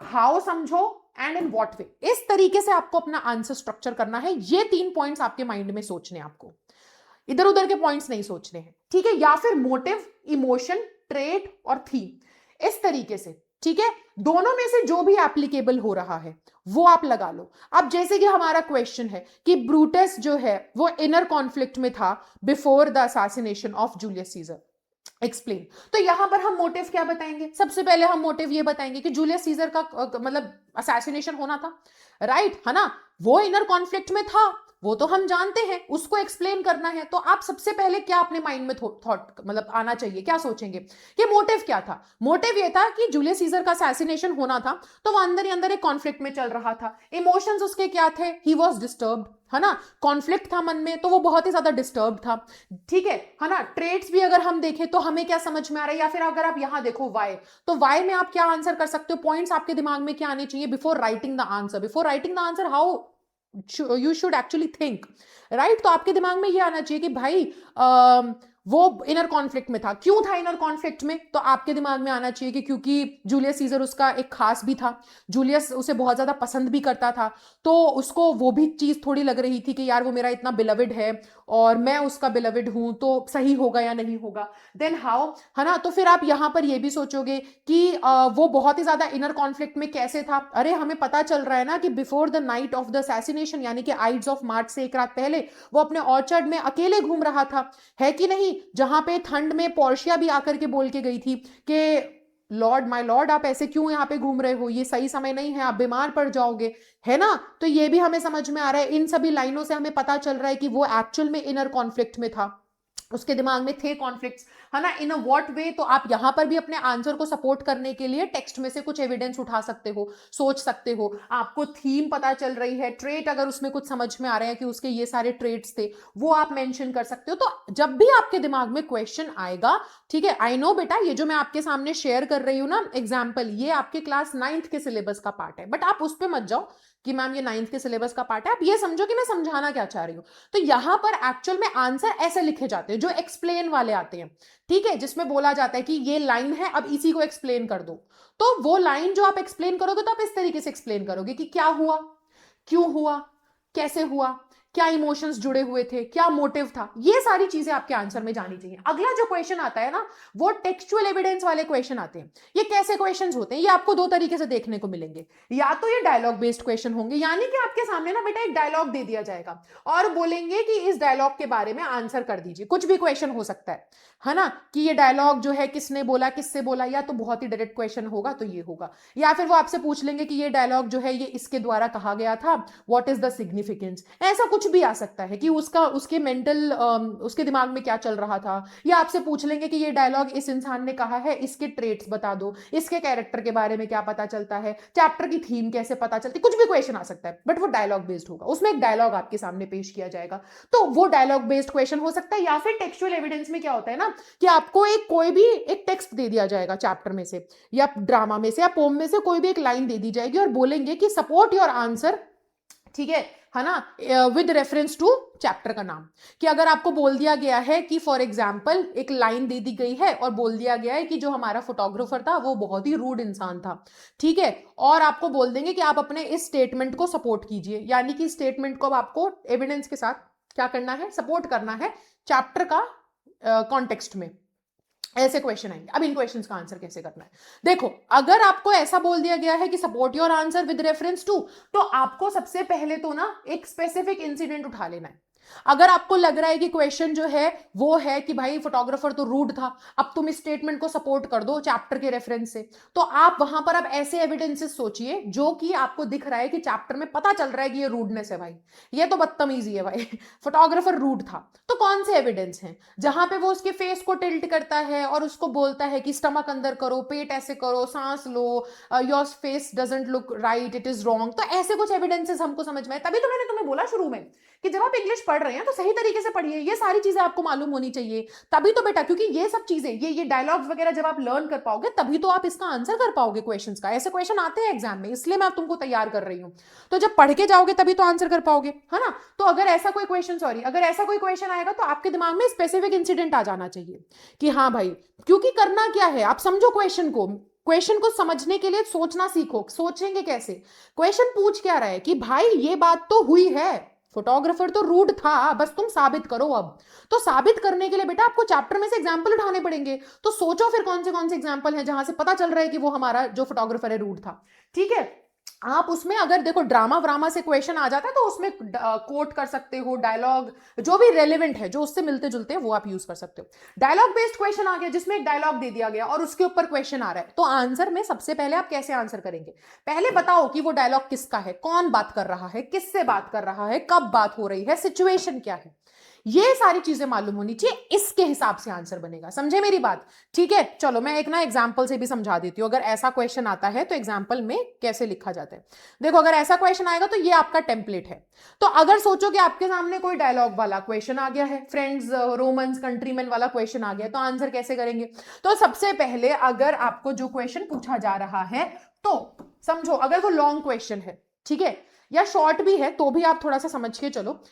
हाउ समझो एंड इन व्हाट वे। इस तरीके से आपको अपना आंसर स्ट्रक्चर करना है। ये 3 पॉइंट्स आपके माइंड में सोचने, आपको इधर उधर के पॉइंट्स नहीं सोचने हैं। ठीक है, या फिर मोटिव, इमोशन, ट्रेट और थीम, इस तरीके से ठीक है, दोनों में से जो भी एप्लीकेबल हो रहा है वो आप लगा लो। अब जैसे कि हमारा क्वेश्चन है कि ब्रूटस जो है वो इनर कॉन्फ्लिक्ट में था before the assassination of Julius Caesar, explain. तो यहां पर हम मोटिव क्या बताएंगे? सबसे पहले हम मोटिव ये बताएंगे कि जूलियस सीजर का मतलब असैसिनेशन होना था, राइट है ना, वो इनर कॉन्फ्लिक्ट में था, वो तो हम जानते हैं, उसको एक्सप्लेन करना है। तो आप सबसे पहले क्या अपने माइंड में थॉट मतलब आना चाहिए, क्या सोचेंगे कि मोटिव क्या था? मोटिव ये था कि जूलियस सीजर का असैसिनेशन होना था, तो वो अंदर ही अंदर एक कॉन्फ्लिक्ट में चल रहा था। इमोशंस उसके क्या थे? ही वॉज डिस्टर्ब्ड, है ना, कॉन्फ्लिक्ट था मन में, तो वो बहुत ही ज्यादा डिस्टर्ब था, ठीक है ना। ट्रेड्स भी अगर हम देखें तो हमें क्या समझ में आ रहा है, या फिर अगर आप यहां देखो वाई, तो वाई में आप क्या आंसर कर सकते हो? पॉइंट्स आपके दिमाग में क्या आने चाहिए before writing the answer? Before writing the answer how you should actually think, right? तो आपके दिमाग में ये आना चाहिए कि भाई वो इनर कॉन्फ्लिक्ट में था। क्यों था इनर कॉन्फ्लिक्ट में? तो आपके दिमाग में आना चाहिए कि क्योंकि जूलियस सीजर उसका एक खास भी था, जूलियस उसे बहुत ज्यादा पसंद भी करता था, तो उसको वो भी चीज थोड़ी लग रही थी कि यार वो मेरा इतना बिलविड है और मैं उसका बिलविड हूं, तो सही होगा या नहीं होगा। देन हाउ, है ना। तो फिर आप यहां पर ये भी सोचोगे कि वो बहुत ही ज्यादा इनर कॉन्फ्लिक्ट में कैसे था? अरे हमें पता चल रहा है ना कि before the night of the assassination, यानी कि आइड्स ऑफ मार्च से एक रात पहले वो अपने ऑर्चर्ड में अकेले घूम रहा था, है कि नहीं? जहां पे ठंड में पोर्शिया भी आकर के बोल के गई थी कि लॉर्ड, माय लॉर्ड, आप ऐसे क्यों यहाँ पे घूम रहे हो, ये सही समय नहीं है, आप बीमार पड़ जाओगे, है ना। तो ये भी हमें समझ में आ रहा है, इन सभी लाइनों से हमें पता चल रहा है कि वो एक्चुअल में इनर कॉन्फ्लिक्ट में था, उसके दिमाग में थे कॉन्फ्लिक्ट्स, है ना। इन अ व्हाट वे? तो आप यहां पर भी अपने आंसर को सपोर्ट करने के लिए टेक्स्ट में से कुछ एविडेंस उठा सकते हो, सोच सकते हो। आपको थीम पता चल रही है, ट्रेट अगर उसमें कुछ समझ में आ रहे हैं कि उसके ये सारे ट्रेट्स थे, वो आप मेंशन कर सकते हो। तो जब भी आपके दिमाग में क्वेश्चन आएगा, ठीक है, आई नो बेटा ये जो मैं आपके सामने शेयर कर रही हूं ना एग्जाम्पल, ये आपके क्लास 9th के सिलेबस का पार्ट है, बट आप उस पर मत जाओ कि मैम ये 9th के सिलेबस का पार्ट है, आप ये समझो कि मैं समझाना क्या चाह रही हूं। तो यहां पर एक्चुअल में आंसर ऐसे लिखे जाते हैं जो एक्सप्लेन वाले आते हैं, ठीक है, जिसमें बोला जाता है कि ये लाइन है, अब इसी को एक्सप्लेन कर दो। तो वो लाइन जो आप एक्सप्लेन करोगे तो आप इस तरीके से एक्सप्लेन करोगे कि क्या हुआ, क्यों हुआ, कैसे हुआ, क्या इमोशंस जुड़े हुए थे, क्या मोटिव था, ये सारी चीजें आपके आंसर में जानी चाहिए। अगला जो क्वेश्चन आता है ना, वो टेक्सचुअल एविडेंस वाले क्वेश्चन आते हैं। ये कैसे क्वेश्चंस होते हैं? ये आपको दो तरीके से देखने को मिलेंगे। या तो ये डायलॉग बेस्ड क्वेश्चन होंगे, यानी कि आपके सामने ना बेटा एक डायलॉग दे दिया जाएगा और बोलेंगे कि इस डायलॉग के बारे में आंसर कर दीजिए। कुछ भी क्वेश्चन हो सकता है ना, कि ये डायलॉग जो है किसने बोला, किससे बोला, या तो बहुत ही डायरेक्ट क्वेश्चन होगा तो ये होगा, या फिर वो आपसे पूछ लेंगे कि ये डायलॉग जो है ये इसके द्वारा कहा गया था, व्हाट इज द सिग्निफिकेंस। ऐसा कुछ भी आ सकता है कि उसके मेंटल उसके दिमाग में क्या चल रहा था, या आपसे पूछ लेंगे कि ये डायलॉग इस इंसान ने कहा है, इसके ट्रेट्स बता दो, इसके कैरेक्टर के बारे में क्या पता चलता है, चैप्टर की थीम कैसे पता चलती, कुछ भी क्वेश्चन आ सकता है, बट वो डायलॉग बेस्ड होगा, उसमें एक डायलॉग आपके सामने पेश किया जाएगा। तो वो डायलॉग बेस्ड क्वेश्चन हो सकता है। या फिर टेक्सचुअल एविडेंस में क्या होता है ना, कि आपको एक कोई भी एक टेक्स्ट दे दिया जाएगा चैप्टर में से या ड्रामा में से या पोम में से, कोई भी एक लाइन दे दी जाएगी और बोलेंगे कि सपोर्ट योर आंसर, ठीक है ना, विद रेफरेंस टू चैप्टर का नाम। कि अगर आपको बोल दिया गया है कि फॉर एग्जाम्पल एक लाइन दे दी गई है और बोल दिया गया है कि जो हमारा फोटोग्राफर था वो बहुत ही रूड इंसान था, ठीक है, और आपको बोल देंगे कि आप अपने इस स्टेटमेंट को सपोर्ट कीजिए, यानी कि स्टेटमेंट को अब आपको एविडेंस के साथ क्या करना है, सपोर्ट करना है चैप्टर का कॉन्टेक्स्ट में। ऐसे क्वेश्चन आएंगे। अब इन क्वेश्चंस का आंसर कैसे करना है? देखो, अगर आपको ऐसा बोल दिया गया है कि support your answer with reference to, तो आपको सबसे पहले तो ना एक स्पेसिफिक इंसिडेंट उठा लेना है। अगर आपको लग रहा है कि क्वेश्चन जो है वो है कि भाई फोटोग्राफर तो रूड था, अब तुम इस स्टेटमेंट को सपोर्ट कर दो चैप्टर के रेफरेंस से, तो आप वहां पर अब ऐसे एविडेंसेस सोचिए जो कि आपको दिख रहा है कि चैप्टर में पता चल रहा है कि ये रूडनेस है, भाई ये तो बदतमीजी है, भाई फोटोग्राफर रूड था। तो कौन से एविडेंस हैं जहां पे वो उसके फेस को टिल्ट करता है और उसको बोलता है कि स्टमक अंदर करो, पेट ऐसे करो, सांस लो, your face doesn't look right, it is wrong. तो ऐसे कुछ एविडेंसेस हमको समझ में आए। तभी तो मैंने तुम्हें बोला शुरू में कि जब आप इंग्लिश पढ़ रहे हैं तो सही तरीके से पढ़िए, ये सारी चीजें आपको मालूम होनी चाहिए, तभी तो बेटा, क्योंकि ये सब चीजें, ये डायलॉग्स वगैरह जब आप लर्न कर पाओगे तभी तो आप इसका आंसर कर पाओगे क्वेश्चंस का। ऐसे क्वेश्चन आते हैं एग्जाम में, इसलिए मैं तुमको तैयार कर रही हूं। तो जब पढ़ के जाओगे तभी तो आंसर कर पाओगे, है ना। तो अगर ऐसा कोई क्वेश्चन आएगा तो आपके दिमाग में स्पेसिफिक इंसिडेंट आ जाना चाहिए कि हाँ भाई, क्योंकि करना क्या है, आप समझो क्वेश्चन को समझने के लिए सोचना सीखो। सोचेंगे कैसे? क्वेश्चन पूछ क्या रहा है कि भाई ये बात तो हुई है, फोटोग्राफर तो रूड था, बस तुम साबित करो। अब तो साबित करने के लिए बेटा आपको चैप्टर में से एग्जाम्पल उठाने पड़ेंगे, तो सोचो फिर कौन से एग्जाम्पल हैं जहां से पता चल रहा है कि वो हमारा जो फोटोग्राफर है रूड था। ठीक है, आप उसमें अगर देखो ड्रामा व्रामा से क्वेश्चन आ जाता है तो उसमें कोट कर सकते हो, डायलॉग जो भी रेलेवेंट है, जो उससे मिलते जुलते हैं वो आप यूज कर सकते हो। डायलॉग बेस्ड क्वेश्चन आ गया जिसमें एक डायलॉग दे दिया गया और उसके ऊपर क्वेश्चन आ रहा है, तो आंसर में सबसे पहले आप कैसे आंसर करेंगे? पहले बताओ कि वो डायलॉग किसका है, कौन बात कर रहा है, किससे बात कर रहा है, कब बात हो रही है, सिचुएशन क्या है, ये सारी चीजें मालूम होनी चाहिए, इसके हिसाब से आंसर बनेगा। समझे मेरी बात? ठीक है, चलो मैं एक ना एग्जांपल से भी समझा देती हूँ, अगर ऐसा क्वेश्चन आता है तो एग्जांपल में कैसे लिखा जाता है। देखो अगर ऐसा क्वेश्चन आएगा तो ये आपका टेम्पलेट है। तो अगर सोचो कि आपके सामने कोई डायलॉग वाला क्वेश्चन आ गया है, फ्रेंड्स रोमन्स कंट्रीमैन वाला क्वेश्चन आ गया, तो आंसर कैसे करेंगे? तो सबसे पहले अगर आपको जो क्वेश्चन पूछा जा रहा है, तो समझो अगर वो लॉन्ग क्वेश्चन है, ठीक है, या शॉर्ट भी है तो भी आप थोड़ा सा समझ के चलो।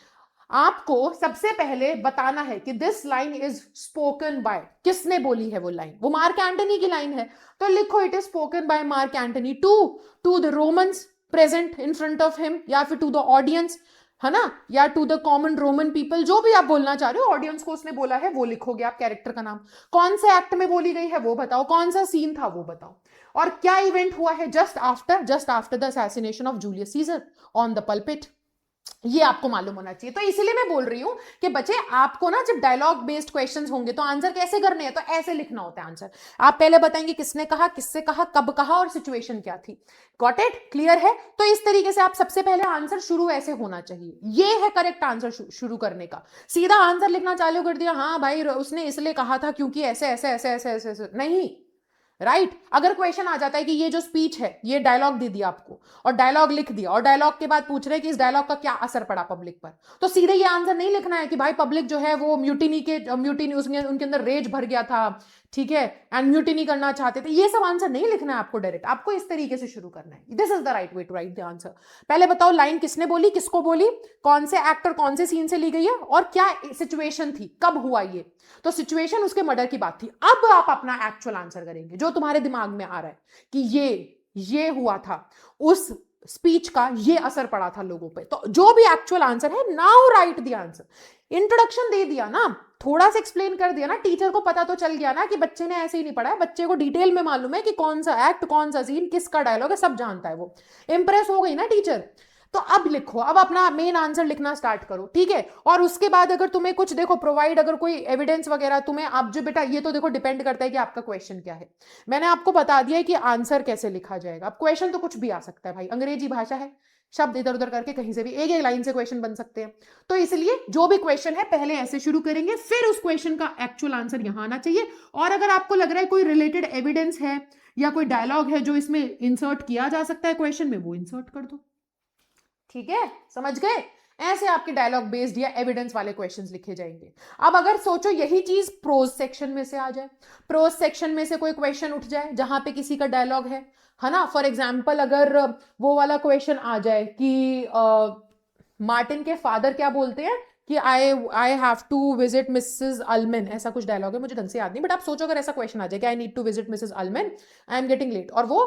आपको सबसे पहले बताना है कि this line is spoken bye, किसने बोली है वो लाइन? वो मार्क एंटनी की लाइन है, तो लिखो it is spoken by Mark Antony to the Romans present in front of him, या फिर टू द ऑडियंस, है ना, या to the common Roman people, जो भी आप बोलना चाह रहे हो, ऑडियंस को उसने बोला है वो लिखोगे आप, कैरेक्टर का नाम, कौन से एक्ट में बोली गई है वो बताओ, कौन सा सीन था वो बताओ, और क्या इवेंट हुआ है just after the assassination of Julius Caesar on the pulpit, ये आपको मालूम होना चाहिए। तो इसीलिए मैं बोल रही हूं कि बच्चे आपको ना जब डायलॉग बेस्ड क्वेश्चंस होंगे तो आंसर कैसे करने हैं, तो ऐसे लिखना होता है आंसर। आप पहले बताएंगे किसने कहा, किससे कहा, कब कहा और सिचुएशन क्या थी। Got it? क्लियर है? तो इस तरीके से आप सबसे पहले आंसर शुरू ऐसे होना चाहिए, ये है करेक्ट आंसर शुरू करने का। सीधा आंसर लिखना चालू कर दिया, हाँ भाई उसने इसलिए कहा था क्योंकि ऐसे ऐसे ऐसे ऐसे ऐसे, ऐसे। नहीं, राइट अगर क्वेश्चन आ जाता है कि ये जो स्पीच है ये डायलॉग दे दिया आपको और डायलॉग लिख दिया और डायलॉग के बाद पूछ रहे हैं कि इस डायलॉग का क्या असर पड़ा पब्लिक पर, तो सीधे ये आंसर नहीं लिखना है कि भाई पब्लिक जो है वो म्यूटिनी उसमें उनके अंदर रेज भर गया था, ठीक है, एंड म्यूटिनी करना चाहते थे, ये सब आंसर नहीं लिखना है आपको डायरेक्ट, आपको इस तरीके से शुरू करना है। This is the right way to write the answer. पहले बताओ लाइन किसने बोली, किसको बोली, कौन से एक्टर कौन से सीन से ली गई है और क्या सिचुएशन थी, कब हुआ ये, तो सिचुएशन उसके मर्डर की बात थी। अब आप अपना एक्चुअल आंसर करेंगे जो तुम्हारे दिमाग में आ रहा है कि ये हुआ था, उस स्पीच का ये असर पड़ा था लोगों पे, तो जो भी एक्चुअल आंसर है, now write the answer. Introduction दे दिया ना, थोड़ा सा एक्सप्लेन कर दिया ना, टीचर को पता तो चल गया ना कि बच्चे ने ऐसे ही नहीं पढ़ा है, बच्चे को डिटेल में मालूम है कि कौन सा एक्ट, कौन सा सीन, किसका डायलॉग है, सब जानता है वो। इंप्रेस हो गई ना टीचर? तो अब लिखो, अब अपना मेन आंसर लिखना स्टार्ट करो, ठीक है। और उसके बाद अगर तुम्हें कुछ देखो प्रोवाइड, अगर कोई एविडेंस वगैरह तुम्हें, आप जो बेटा ये तो देखो डिपेंड करता है कि आपका क्वेश्चन क्या है। मैंने आपको बता दिया है कि आंसर कैसे लिखा जाएगा। अब क्वेश्चन तो कुछ भी आ सकता है भाई, अंग्रेजी भाषा है, शब्द इधर उधर करके कहीं से भी एक एक लाइन से क्वेश्चन बन सकते हैं। तो इसलिए जो भी क्वेश्चन है पहले ऐसे शुरू करेंगे, फिर उस क्वेश्चन का एक्चुअल आंसर यहां आना चाहिए। और अगर आपको लग रहा है कोई रिलेटेड एविडेंस है या कोई डायलॉग है जो इसमें इंसर्ट किया जा सकता है क्वेश्चन में, वो इंसर्ट कर दो। ठीक है, समझ गए? ऐसे आपके डायलॉग बेस्ड या एविडेंस वाले क्वेश्चंस लिखे जाएंगे। अब अगर सोचो यही चीज प्रोज सेक्शन में से आ जाए, प्रोज सेक्शन में से कोई क्वेश्चन उठ जाए जहां पे किसी का डायलॉग है ना, फॉर एग्जाम्पल अगर वो वाला क्वेश्चन आ जाए कि मार्टिन के फादर क्या बोलते हैं कि I have to visit Mrs Allman, ऐसा कुछ डायलॉग है, मुझे ढंग से याद नहीं, बट आप सोचो अगर ऐसा क्वेश्चन आ जाए कि I need to visit Mrs Allman, I am getting late, और वो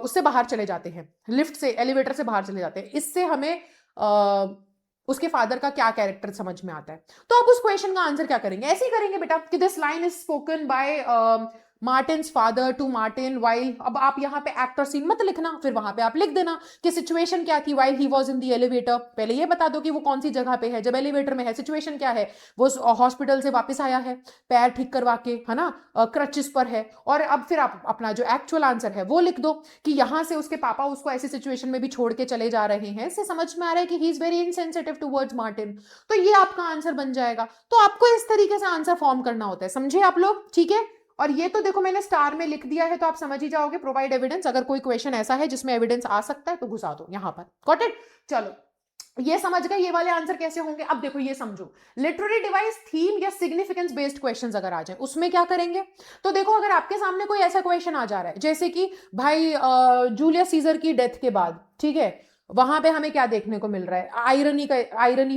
उससे बाहर चले जाते हैं, लिफ्ट से, एलिवेटर से बाहर चले जाते हैं, इससे हमें उसके फादर का क्या कैरेक्टर समझ में आता है। तो आप उस क्वेश्चन का आंसर क्या करेंगे? ऐसे ही करेंगे बेटा कि this line is spoken by Martin's father to Martin while. अब आप यहाँ पे एक्टर सीन मत लिखना, फिर वहां पे आप लिख देना कि सिचुएशन क्या थी, while he was in the elevator. पहले ये बता दो कि वो कौन सी जगह पे है जब एलिवेटर में है, सिचुएशन क्या है, वो हॉस्पिटल से वापस आया है पैर ठीक करवा के, है ना, क्रचेस पर है। और अब फिर आप अपना जो एक्चुअल आंसर है वो लिख दो कि यहाँ से उसके पापा उसको ऐसी सिचुएशन में भी छोड़ के चले जा रहे हैं, इससे समझ में आ रहा है कि he is very insensitive towards Martin. तो ये आपका आंसर बन जाएगा। तो आपको इस तरीके से आंसर फॉर्म करना होता है, समझे आप लोग? ठीक है, और ये तो देखो मैंने स्टार में लिख दिया है तो आप समझ ही जाओगे, प्रोवाइड एविडेंस। अगर कोई क्वेश्चन ऐसा है जिसमें एविडेंस आ सकता है तो घुसा दो यहां पर। Got it? चलो ये समझ गए ये वाले आंसर कैसे होंगे। अब देखो ये समझो, लिटरेरी डिवाइस, थीम या सिग्निफिकेंस बेस्ड क्वेश्चंस अगर आ जाए उसमें क्या करेंगे। तो देखो अगर आपके सामने कोई ऐसा क्वेश्चन आ जा रहा है जैसे कि भाई जूलियस सीजर की डेथ के बाद, ठीक है, वहां पे हमें क्या देखने को मिल रहा है, आयरनी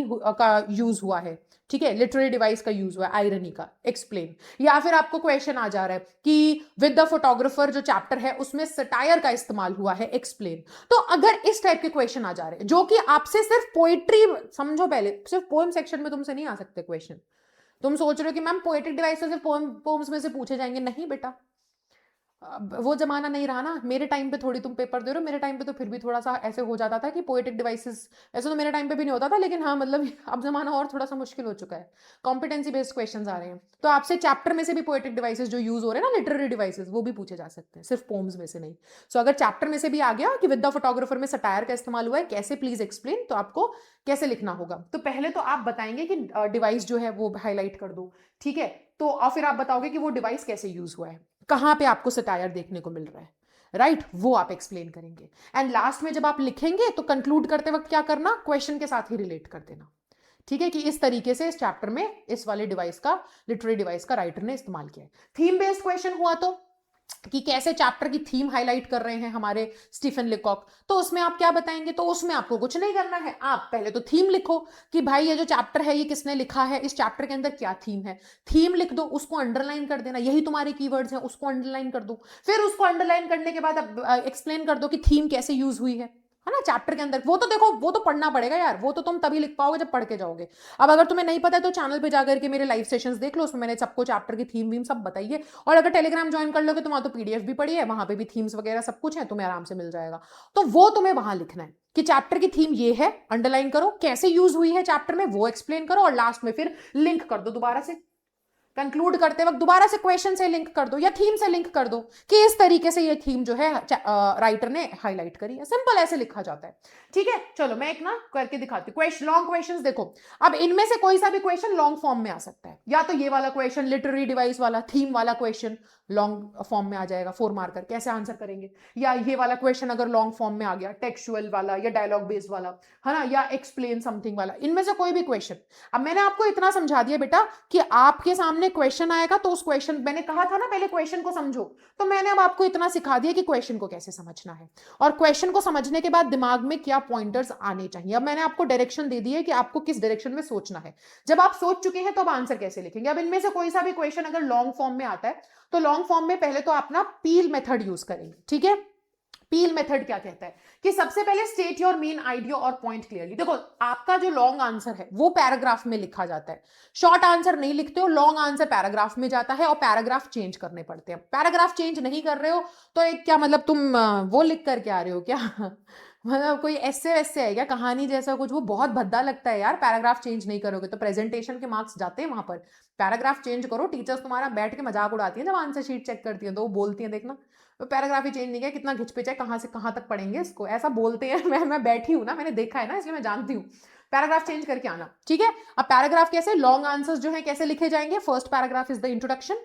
का यूज हुआ है, ठीक है, लिटरेरी डिवाइस का यूज हुआ है, आयरनी का, एक्सप्लेन। या फिर आपको क्वेश्चन आ जा रहा है कि विद द फोटोग्राफर जो चैप्टर है उसमें सटायर का इस्तेमाल हुआ है, एक्सप्लेन। तो अगर इस टाइप के क्वेश्चन आ जा रहे हैं जो कि आपसे सिर्फ पोइट्री, समझो पहले, सिर्फ पोएम सेक्शन में तुमसे नहीं आ सकते क्वेश्चन। तुम सोच रहे हो कि मैम पोएटिक डिवाइस से सिर्फ पोएम्स में से पूछे जाएंगे, नहीं बेटा, वो जमाना नहीं रहा ना। मेरे टाइम पे थोड़ी तुम पेपर दे रहे हो, मेरे टाइम पे तो फिर भी थोड़ा सा ऐसे हो जाता था कि पोएटिक डिवाइसेस, ऐसे तो मेरे टाइम पे भी नहीं होता था, लेकिन हाँ मतलब अब जमाना और थोड़ा सा मुश्किल हो चुका है, कॉम्पिटेंसी बेस्ड क्वेश्चंस आ रहे हैं। तो आपसे चैप्टर में से भी पोएटिक डिवाइसेस जो यूज हो रहे हैं ना, लिटरेरी डिवाइसेस, वो भी पूछे जा सकते हैं, सिर्फ पोम्स में से नहीं। सो अगर चैप्टर में से भी आ गया कि विद द फोटोग्राफर में सटायर का इस्तेमाल हुआ है, कैसे, प्लीज एक्सप्लेन, तो आपको कैसे लिखना होगा। तो पहले तो आप बताएंगे कि डिवाइस जो है वो हाईलाइट कर दो, ठीक है, तो और फिर आप बताओगे कि वो डिवाइस कैसे यूज हुआ है, कहां पे आपको सटायर देखने को मिल रहा है, राइट, वो आप एक्सप्लेन करेंगे। एंड लास्ट में जब आप लिखेंगे तो कंक्लूड करते वक्त क्या करना, क्वेश्चन के साथ ही रिलेट कर देना, ठीक है, कि इस तरीके से इस चैप्टर में इस वाले डिवाइस का, लिटरेरी डिवाइस का राइटर ने इस्तेमाल किया है। थीम बेस्ड क्वेश्चन हुआ तो कि कैसे चैप्टर की थीम हाईलाइट कर रहे हैं हमारे स्टीफन लिकॉक, तो उसमें आप क्या बताएंगे, तो उसमें आपको कुछ नहीं करना है, आप पहले तो थीम लिखो कि भाई ये जो चैप्टर है ये किसने लिखा है, इस चैप्टर के अंदर क्या थीम है, थीम लिख दो, उसको अंडरलाइन कर देना, यही तुम्हारे कीवर्ड्स हैं, उसको अंडरलाइन कर दो। फिर उसको अंडरलाइन करने के बाद अब एक्सप्लेन कर दो कि थीम कैसे यूज हुई है ना चैप्टर के अंदर। वो तो देखो, वो तो पढ़ना पड़ेगा यार, वो तो तुम तभी लिख पाओगे जब पढ़ के जाओगे। अब अगर तुम्हें नहीं पता है तो चैनल पे जाकर के मेरे लाइव सेशंस देख लो, उसमें मैंने सबको चैप्टर की थीम वीम सब बताई है। और अगर टेलीग्राम ज्वाइन कर लोगे तो वहां तो पीडीएफ भी पड़ी है, वहां पे भी थीम्स वगैरह सब कुछ है, तुम्हें आराम से मिल जाएगा। तो वो तुम्हें वहां लिखना है कि चैप्टर की थीम ये है, अंडरलाइन करो, कैसे यूज हुई है चैप्टर में वो एक्सप्लेन करो, और लास्ट में फिर लिंक कर दो दोबारा से, कंक्लूड करते वक्त दोबारा से क्वेश्चन से लिंक कर दो या थीम से लिंक कर दो कि इस तरीके से ये थीम जो है राइटर ने हाईलाइट करी है। सिंपल ऐसे लिखा जाता है, ठीक है। चलो मैं एक ना करके दिखाती हूँ। लॉन्ग क्वेश्चंस देखो, अब इनमें से कोई सा भी क्वेश्चन लॉन्ग फॉर्म में आ सकता है, या तो ये वाला क्वेश्चन लिटरेरी डिवाइस वाला थीम वाला क्वेश्चन लॉन्ग फॉर्म में आ जाएगा, 4 मार्कर, कैसे आंसर करेंगे, या ये वाला क्वेश्चन अगर लॉन्ग फॉर्म में आ गया, टेक्सचुअल वाला या डायलॉग बेस्ड वाला, है ना, या एक्सप्लेन समथिंग वाला, इनमें से कोई भी क्वेश्चन। अब मैंने आपको इतना समझा दिया बेटा कि आपके सामने क्वेश्चन आएगा तो उस क्वेश्चन, मैंने कहा था ना पहले क्वेश्चन को समझो, तो मैंने अब आपको इतना सिखा दिया कि क्वेश्चन को कैसे समझना है, और क्वेश्चन को समझने के बाद दिमाग में क्या पॉइंटर्स आने चाहिए। अब मैंने आपको डायरेक्शन दे दी है कि आपको किस डायरेक्शन में सोचना है। जब आप सोच चुके हैं तो अब आंसर कैसे लिखेंगे। अब इनमें से कोई सा भी क्वेश्चन अगर लॉन्ग फॉर्म में आता है तो लॉन्ग फॉर्म में पहले तो आप ना पील मेथड यूज करेंगे, ठीक है। पील मेथड क्या कहता है कि सबसे पहले स्टेट योर मेन आइडिया और पॉइंट क्लियरली। देखो आपका जो लॉन्ग आंसर है वो पैराग्राफ में लिखा जाता है, शॉर्ट आंसर नहीं लिखते हो, लॉन्ग आंसर पैराग्राफ में जाता है और पैराग्राफ चेंज करने पड़ते हैं। पैराग्राफ चेंज नहीं कर रहे हो तो एक क्या मतलब तुम वो लिख करके आ रहे हो क्या मतलब कोई ऐसे वैसे है क्या, कहानी जैसा कुछ, वो बहुत भद्दा लगता है यार। पैराग्राफ चेंज नहीं करोगे तो प्रेजेंटेशन के मार्क्स जाते हैं वहां पर। पैराग्राफ चेंज करो, टीचर्स तुम्हारा बैठ के मजाक उड़ाती है जब आंसर शीट चेक करती है, तो वो बोलती है देखना तो पैराग्राफ ही चेंज नहीं किया, कितना घिचपिच है, कहां से कहां तक पढ़ेंगे इसको, ऐसा बोलते हैं। मैं बैठी हूं ना, मैंने देखा है ना, इसलिए मैं जानती हूँ। पैराग्राफ चेंज करके आना, ठीक है। अब पैराग्राफ कैसे, लॉन्ग आंसर्स जो है कैसे लिखे जाएंगे, first paragraph is the introduction,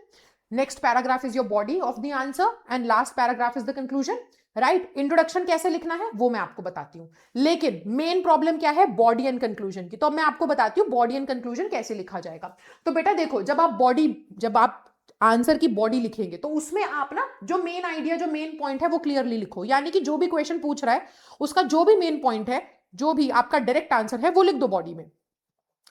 next paragraph is your body of the answer and last paragraph is the conclusion, right. Introduction कैसे लिखना है वो मैं आपको बताती हूँ, लेकिन मेन प्रॉब्लम क्या है, बॉडी एंड कंक्लूजन की। तो अब मैं आपको बताती हूँ बॉडी एंड कंक्लूजन कैसे लिखा जाएगा। तो बेटा देखो, जब आप आंसर की बॉडी लिखेंगे तो उसमें आप ना जो मेन आइडिया, जो मेन पॉइंट है वो क्लियरली लिखो, यानी कि जो भी क्वेश्चन पूछ रहा है उसका जो भी मेन पॉइंट है, जो भी आपका डायरेक्ट आंसर है वो लिख दो बॉडी में,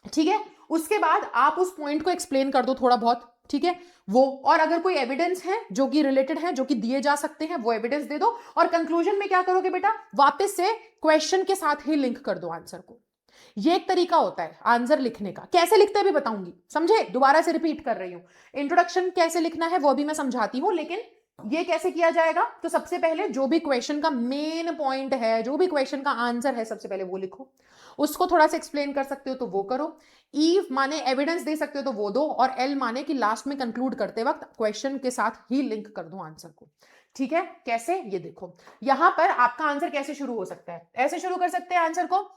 ठीक है। उसके बाद आप उस पॉइंट को एक्सप्लेन कर दो थोड़ा बहुत, ठीक है वो, और अगर कोई एविडेंस है जो कि रिलेटेड है, जो कि दिए जा सकते हैं, वो एविडेंस दे दो। और कंक्लूजन में क्या करोगे बेटा, वापस से क्वेश्चन के साथ ही लिंक कर दो आंसर को। ये एक तरीका होता है आंसर लिखने का, कैसे लिखते हैं भी बताऊंगी, समझे, दोबारा से रिपीट कर रही हूं। इंट्रोडक्शन कैसे लिखना है वो भी मैं समझाती हूं, लेकिन ये कैसे किया जाएगा, तो सबसे पहले जो भी क्वेश्चन का मेन पॉइंट है, जो भी क्वेश्चन का आंसर है, सबसे पहले वो लिखो। उसको थोड़ा सा एक्सप्लेन कर सकते हो तो वो करो, ई माने एविडेंस दे सकते हो तो वो दो, और एल माने कि लास्ट में कंक्लूड करते वक्त क्वेश्चन के साथ ही लिंक कर दो आंसर को, ठीक है। कैसे, ये देखो यहां पर आपका आंसर कैसे शुरू हो सकता है, ऐसे शुरू कर सकते हैं आंसर को,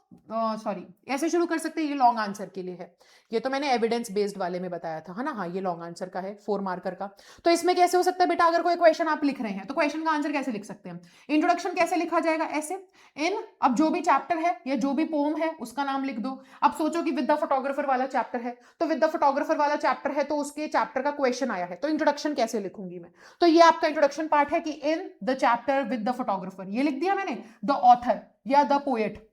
सॉरी ऐसे शुरू कर सकते हैं, ये लॉन्ग आंसर के लिए है, ये तो मैंने एविडेंस बेस्ड वाले में बताया था, है ना, हाँ ये लॉन्ग आंसर का है 4 मार्कर का। तो इसमें कैसे हो सकता है बेटा, अगर कोई क्वेश्चन आप लिख रहे हैं तो क्वेश्चन का आंसर कैसे लिख सकते हैं, इंट्रोडक्शन कैसे लिखा जाएगा, ऐसे इन, अब जो भी चैप्टर है या जो भी पोम है उसका नाम लिख दो। अब सोचो कि विद द फोटोग्राफर वाला चैप्टर है, तो विद द फोटोग्राफर वाला चैप्टर है तो उसके चैप्टर का क्वेश्चन आया है, तो इंट्रोडक्शन कैसे लिखूंगी मैं, तो ये आपका इंट्रोडक्शन पार्ट है कि इन the chapter with the photographer, ये लिख दिया मैंने, द ऑथर या द पोएट,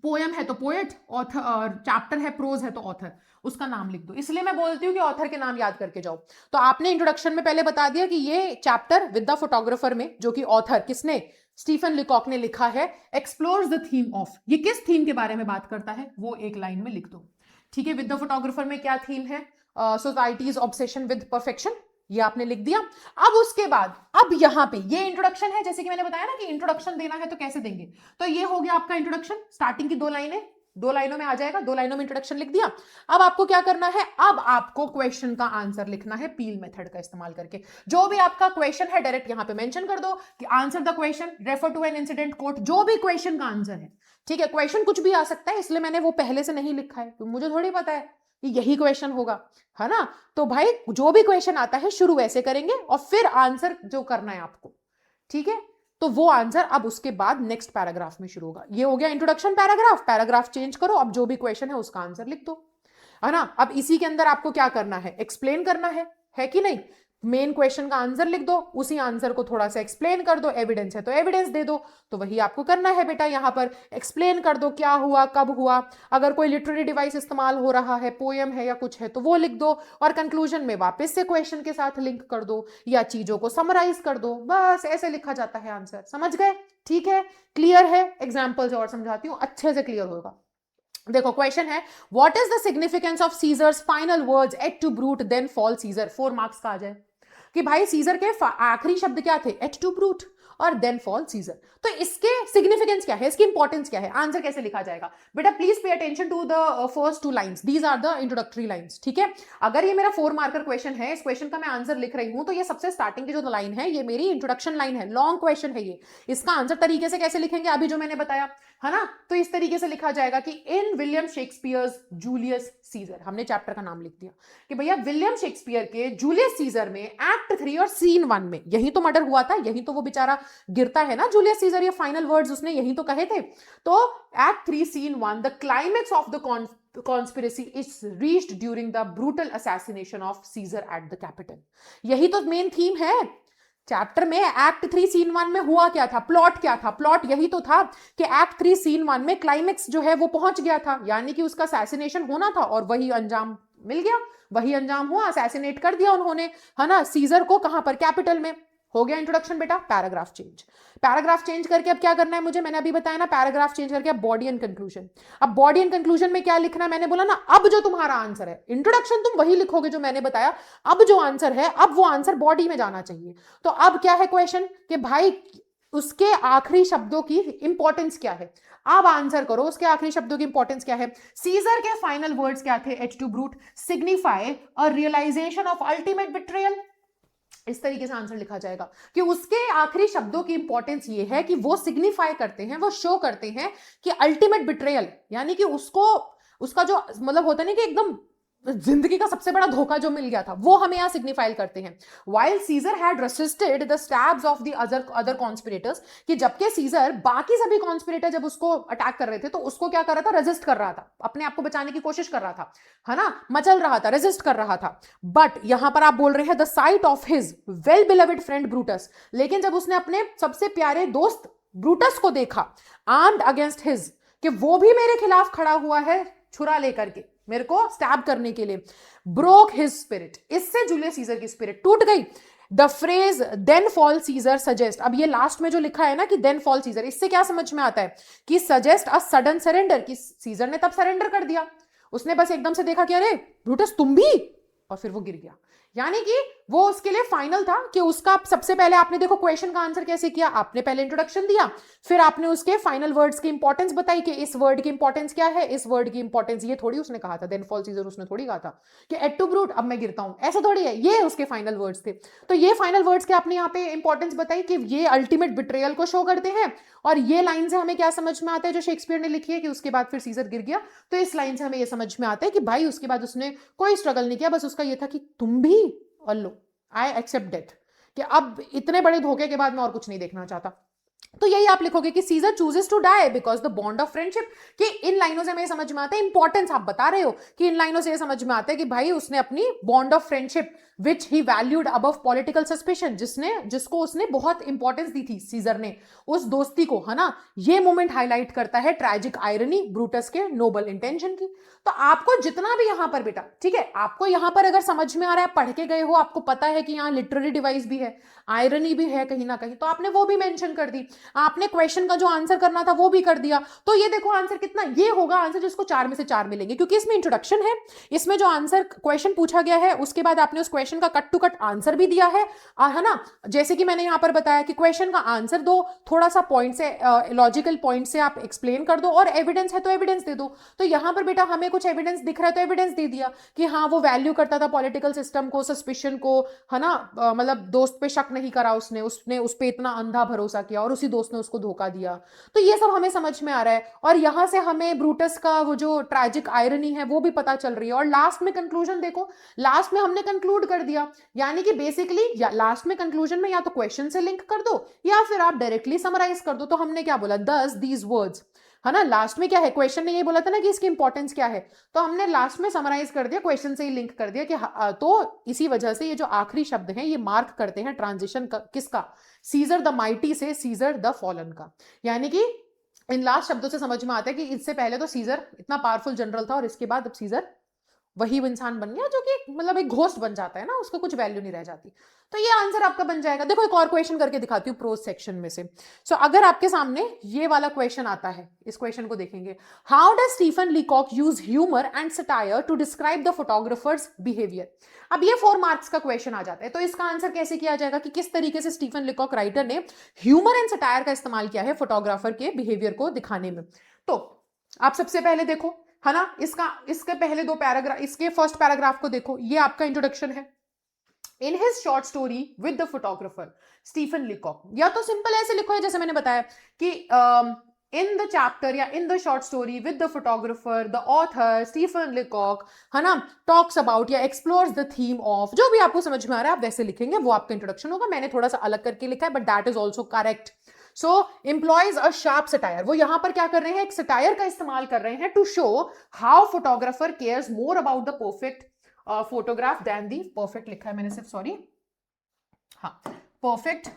पोयम है तो पोएट, ऑथर, और चैप्टर है प्रोज है तो ऑथर, उसका नाम लिख दो। इसलिए मैं बोलती हूँ कि ऑथर के नाम याद करके जाओ। तो आपने इंट्रोडक्शन में पहले बता दिया कि ये चैप्टर विद द फोटोग्राफर में, जो कि ऑथर किसने, स्टीफन लिकॉक ने लिखा है, एक्सप्लोर्स द थीम ऑफ, ये किस थीम के बारे में बात करता है वो एक लाइन में लिख दो। ठीक है, विद द फोटोग्राफर में क्या थीम है, सोसाइटीज ऑब्सेशन विद परफेक्शन, ये आपने लिख दिया। अब उसके बाद अब यहां पे ये इंट्रोडक्शन है, जैसे कि मैंने बताया ना कि इंट्रोडक्शन देना है तो कैसे देंगे, तो ये हो गया आपका इंट्रोडक्शन, स्टार्टिंग की 2 लाइनें, 2 लाइनों में आ जाएगा, 2 लाइनों में इंट्रोडक्शन लिख दिया। अब आपको क्या करना है, अब आपको क्वेश्चन का आंसर लिखना है पील मेथड का इस्तेमाल करके। जो भी आपका क्वेश्चन है डायरेक्ट यहां पे मेंशन कर दो कि answer the question, refer to an incident quote, जो भी क्वेश्चन का आंसर है। ठीक है, क्वेश्चन कुछ भी आ सकता है, इसलिए मैंने वो पहले से नहीं लिखा है, तो मुझे थोड़ी पता है कि यही क्वेश्चन होगा, है ना। तो भाई जो भी क्वेश्चन आता है शुरू वैसे करेंगे और फिर आंसर जो करना है आपको, ठीक है। तो वो आंसर अब उसके बाद नेक्स्ट पैराग्राफ में शुरू होगा। ये हो गया इंट्रोडक्शन पैराग्राफ, पैराग्राफ चेंज करो, अब जो भी क्वेश्चन है उसका आंसर लिख दो, है ना। अब इसी के अंदर आपको क्या करना है, एक्सप्लेन करना है कि नहीं। मेन क्वेश्चन का आंसर लिख दो, उसी आंसर को थोड़ा सा एक्सप्लेन कर दो, एविडेंस है तो एविडेंस दे दो। तो वही आपको करना है बेटा, यहां पर एक्सप्लेन कर दो क्या हुआ, कब हुआ, अगर कोई लिटरेरी डिवाइस इस्तेमाल हो रहा है, पोयम है या कुछ है तो वो लिख दो, और कंक्लूजन में वापस से क्वेश्चन के साथ लिंक कर दो या चीजों को समराइज कर दो। बस ऐसे लिखा जाता है आंसर, समझ गए। ठीक है, क्लियर है। एग्जाम्पल से और समझाती हूँ, अच्छे से क्लियर होगा। देखो क्वेश्चन है, what is the significance of Caesar's final words et tu Brute then fall Caesar. 4 marks का आ जाए कि भाई सीजर के आखिरी शब्द क्या थे, एट टू ब्रूट और देन फॉल सीजर। तो इसके सिग्निफिकेंस क्या है, इसकी इंपॉर्टेंस क्या है, आंसर कैसे लिखा जाएगा। बेटा please pay attention to the first 2 lines, these are the introductory lines. ठीक है, अगर ये मेरा 4 मार्कर क्वेश्चन है, इस क्वेश्चन का मैं आंसर लिख रही हूं, तो ये सबसे स्टार्टिंग की जो लाइन है ये मेरी इंट्रोडक्शन लाइन है, लॉन्ग क्वेश्चन है ये। इसका आंसर तरीके से कैसे लिखेंगे, अभी जो मैंने बताया है ना, तो इस तरीके से लिखा जाएगा कि इन विलियम शेक्सपियर्स जूलियस सीजर, हमने चैप्टर का नाम लिख दिया कि भैया विलियम शेक्सपियर के जूलियस सीजर में एक्ट 3 और सीन 1 में, यही तो मर्डर हुआ था, यही तो वो बेचारा गिरता है ना जूलियस सीजर, ये फाइनल वर्ड्स उसने यही तो कहे थे। तो act 3 scene 1, the climax of the conspiracy is reached during the brutal assassination of Caesar at the Capitol। यही तो मेन थीम है चैप्टर में। एक्ट 3 सीन 1 में हुआ क्या था, प्लॉट क्या था, प्लॉट यही तो था कि एक्ट 3 सीन 1 में क्लाइमेक्स जो है वो पहुंच गया था, यानी कि उसका असैसिनेशन होना था और वही अंजाम मिल गया, वही अंजाम हुआ, असैसिनेट कर दिया उन्होंने, है ना, सीजर को। कहां पर, कैपिटल में। हो गया इंट्रोडक्शन बेटा। पैराग्राफ चेंज, पैराग्राफ चेंज करके अब क्या करना है मुझे, मैंने अभी बताया ना, पैराग्राफ चेंज करके अब बॉडी एंड कंक्लूजन। अब बॉडी एंड कंक्लूजन में क्या लिखना है, मैंने बोला ना, अब जो तुम्हारा आंसर है, इंट्रोडक्शन तुम वही लिखोगे जो मैंने बताया, अब जो आंसर है, अब वो आंसर बॉडी में जाना चाहिए। तो अब क्या है क्वेश्चन कि भाई उसके आखिरी शब्दों की इंपॉर्टेंस क्या है, अब आंसर करो उसके आखिरी शब्दों की इंपॉर्टेंस क्या है। सीजर के फाइनल वर्ड्स क्या थे, et tu Brute signify a realisation of ultimate betrayal. इस तरीके से आंसर लिखा जाएगा कि उसके आखिरी शब्दों की इंपॉर्टेंस ये है कि वो सिग्निफाई करते हैं, वो शो करते हैं कि अल्टीमेट बिट्रेयल, यानी कि उसको, उसका जो मतलब होता नहीं कि एकदम जिंदगी का सबसे बड़ा धोखा जो मिल गया था, वो हमें यहां सिग्निफाई करते हैं। While Caesar had resisted the stabs of the other conspirators, कि जबकि सीजर बाकी सभी कॉन्स्पिरेटर जब उसको अटैक कर रहे थे तो उसको क्या कर रहा था, रेजिस्ट कर रहा था, अपने आप को बचाने की कोशिश कर रहा था, है ना, मचल रहा था, रेजिस्ट कर रहा था। बट यहां पर आप बोल रहे हैं the site of his well beloved friend Brutus, लेकिन जब उसने अपने सबसे प्यारे दोस्त ब्रूटस को देखा, आर्म्ड अगेंस्ट हिज, कि वो भी मेरे खिलाफ खड़ा हुआ है छुरा लेकर के मेरे को स्टैब करने के लिए, ब्रोक हिज स्पिरिट, इससे जूलियस सीजर की स्पिरिट टूट गई। The phrase then fall Caesar suggest, अब ये लास्ट में जो लिखा है ना कि देन फॉल सीजर, इससे क्या समझ में आता है कि सजेस्ट अ सडन सरेंडर, कि सीजर ने तब सरेंडर कर दिया, उसने बस एकदम से देखा कि अरे ब्रूटस तुम भी, और फिर वो गिर गया। यानी कि वो उसके लिए फाइनल था कि उसका सबसे पहले आपने देखो क्वेश्चन का आंसर कैसे किया, आपने पहले इंट्रोडक्शन दिया, फिर आपने उसके फाइनल वर्ड्स की इंपॉर्टेंस बताई कि इस वर्ड की इंपॉर्टेंस क्या है, इस वर्ड की इंपॉर्टेंस ये थोड़ी उसने कहा था देन फॉल सीजर, उसने थोड़ी कहा था कि एट टू ब्रूट अब मैं गिरता हूं, ऐसा थोड़ी है, ये उसके फाइनल वर्ड्स थे। तो ये फाइनल वर्ड्स के आपने यहाँ पे इंपॉर्टेंस बताई कि ये अल्टीमेट बिट्रेयल को शो करते हैं, और ये लाइन से हमें क्या समझ में आता है जो शेक्सपियर ने लिखी है कि उसके बाद फिर सीजर गिर गया, तो इस लाइन से हमें ये समझ में आता है कि भाई उसके बाद उसने कोई स्ट्रगल नहीं किया, बस उसका ये था कि तुम भी, और लो आई एक्सेप्ट डेथ, कि अब इतने बड़े धोखे के बाद मैं और कुछ नहीं देखना चाहता। तो यही आप लिखोगे कि Caesar chooses to die because the bond of friendship, कि इन लाइनों से हमें समझ में आता है, इंपॉर्टेंस आप बता रहे हो कि इन लाइनों से ये समझ में आता है कि भाई उसने अपनी bond of friendship which he valued above political suspicion, जिसको उसने बहुत इंपॉर्टेंस दी थी सीजर ने उस दोस्ती को, है ना। ये मोमेंट हाईलाइट करता है ट्रैजिक आयरनी ब्रूटस के नोबल इंटेंशन की। तो आपको जितना भी यहां पर बेटा, ठीक है, आपको यहां पर अगर समझ में आ रहा है, पढ़ के गए हो, आपको पता है कि यहाँ लिटरेरी डिवाइस भी है, आयरनी भी है कहीं ना कहीं, तो आपने वो भी मेंशन कर दी। आपने क्वेश्चन का जो आंसर करना था वो भी कर दिया। तो ये देखो आंसर कितना, ये होगा आंसर जिसको 4 में से 4 मिलेंगे, क्योंकि इसमें इंट्रोडक्शन है, इसमें जो आंसर क्वेश्चन पूछा गया है उसके बाद आपने उस क्वेश्चन का कट टू कट आंसर भी दिया है ना। जैसे कि मैंने यहां पर बताया कि क्वेश्चन का आंसर दो, थोड़ा सा पॉइंट से लॉजिकल पॉइंट से आप एक्सप्लेन कर दो, और एविडेंस है तो एविडेंस दे दो। तो यहां पर बेटा हमें कुछ एविडेंस दिख रहा है तो एविडेंस दे दिया कि हाँ वो वैल्यू करता था पॉलिटिकल सिस्टम को, सस्पिशन को, है ना। मतलब दोस्त पे शक नहीं करा उसने उस पे इतना अंधा भरोसा किया और उसी दोस्त ने उसको धोखा दिया। तो ये सब हमें समझ में आ रहा है, और यहां से हमें ब्रूटस का वो जो ट्रैजिक आयरनी है वो भी पता चल रही है। और लास्ट में कंक्लूजन देखो, लास्ट में हमने कंक्लूड कर दिया, यानी कि बेसिकली लास्ट में कंक्लूजन में या तो क्वेश्चन से लिंक कर दो या फिर आप डायरेक्टली समराइज कर दो। तो हमने क्या बोला, दस दीज वर्ड्स, है ना। लास्ट में क्या है, क्वेश्चन ने ये बोला था ना कि इसकी इंपॉर्टेंस क्या है, तो हमने लास्ट में समराइज कर दिया, क्वेश्चन से ही लिंक कर दिया कि तो इसी वजह से ये जो आखिरी शब्द हैं ये मार्क करते हैं ट्रांजिशन किसका, सीजर द माइटी से सीजर द फॉलन का। यानी कि इन लास्ट शब्दों से समझ में आता है कि इससे पहले तो सीजर इतना पावरफुल जनरल था और इसके बाद अब सीजर वही वो इंसान बन गया जो कि मतलब एक घोस्ट बन जाता है ना, उसको कुछ वैल्यू नहीं रह जाती। तो ये आंसर आपका बन जाएगा। देखो एक और क्वेश्चन करके दिखाती हूँ प्रोज सेक्शन में से। सो अगर आपके सामने ये वाला क्वेश्चन आता है, इस क्वेश्चन को देखेंगे, how does Stephen Leacock use humour and satire to describe the photographer's behaviour. अब ये 4 मार्क्स का क्वेश्चन आ जाता है, तो इसका आंसर कैसे किया जाएगा कि किस तरीके से स्टीफन लीकॉक राइटर ने ह्यूमर एंड सटायर का इस्तेमाल किया है फोटोग्राफर के बिहेवियर को दिखाने में। तो आप सबसे पहले देखो, है ना, इसके पहले 2 पैराग्राफ, इसके फर्स्ट पैराग्राफ को देखो, ये आपका इंट्रोडक्शन है। In his short story with the photographer Stephen Leacock, या तो सिंपल ऐसे लिखो है जैसे मैंने बताया कि इन द चैप्टर या in the short story with the photographer the author Stephen Leacock, है ना, टॉक्स अबाउट या एक्सप्लोर्स द थीम ऑफ, जो भी आपको समझ में आ रहा है आप वैसे लिखेंगे, वो आपका इंट्रोडक्शन होगा। मैंने थोड़ा सा अलग करके लिखा है, but that is also correct. So employees a sharp satire, वो यहां पर क्या कर रहे हैं, एक सटायर का इस्तेमाल कर रहे हैं to show how photographer cares more about the perfect photograph than the perfect, लिखा है मैंने सिर्फ, सॉरी, हाँ, परफेक्ट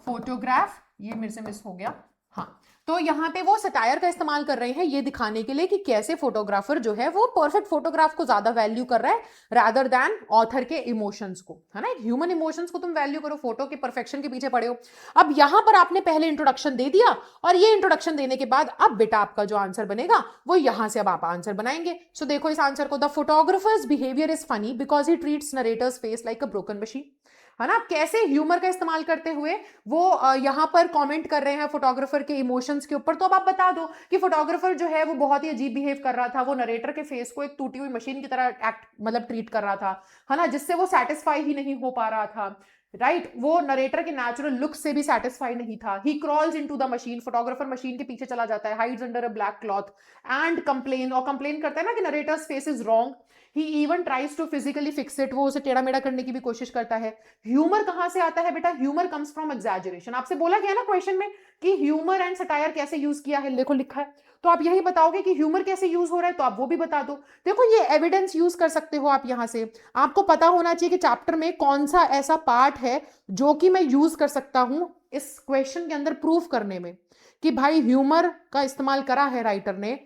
फोटोग्राफ, ये मेरे से मिस हो गया, हाँ। तो यहाँ पे वो सटायर का इस्तेमाल कर रहे हैं ये दिखाने के लिए कि कैसे फोटोग्राफर जो है वो परफेक्ट फोटोग्राफ को ज्यादा वैल्यू कर रहा है रादर देन ऑथर के इमोशंस को, है ना। ह्यूमन इमोशंस को तुम वैल्यू करो, फोटो के परफेक्शन के पीछे पड़े हो। अब यहां पर आपने पहले इंट्रोडक्शन दे दिया, और ये इंट्रोडक्शन देने के बाद अब बेटा आपका जो आंसर बनेगा वो यहां से अब आप आंसर बनाएंगे। सो देखो इस आंसर को, the photographer's behaviour is funny because he treats narrator's face like a broken machine, है ना। कैसे ह्यूमर का इस्तेमाल करते हुए वो यहां पर कमेंट कर रहे हैं फोटोग्राफर के इमोशंस के ऊपर। तो अब आप बता दो कि फोटोग्राफर जो है वो बहुत ही अजीब बिहेव कर रहा था, वो नरेटर के फेस को एक टूटी हुई मशीन की तरह एक्ट मतलब ट्रीट कर रहा था, है ना, जिससे वो सेटिस्फाई ही नहीं हो पा रहा था, राइट। वो नरेटर के नेचुरल लुक से भी सेटिस्फाई नहीं था। He crawls into the machine, photographer machine के पीछे चला जाता है, hides under a black cloth and complain, और कंप्लेन करता है ना कि narrator's face is wrong. He even tries to physically fix it, वो उसे टेढ़ा मेढ़ा करने की भी कोशिश करता है। ह्यूमर कहां से आता है बेटा, ह्यूमर कम्स फ्रॉम एग्जैजरेशन। आपसे बोला गया ना क्वेश्चन में कि ह्यूमर एंड सटायर कैसे यूज किया है, देखो लिखा है, तो आप यही बताओगे कि ह्यूमर कैसे यूज हो रहा है, तो आप वो भी बता दो। देखो ये एविडेंस यूज कर सकते हो आप यहां से, आपको पता होना चाहिए कि चैप्टर में कौन सा ऐसा पार्ट है जो कि मैं यूज कर सकता हूं इस क्वेश्चन के अंदर प्रूफ करने में कि भाई ह्यूमर का इस्तेमाल करा है राइटर ने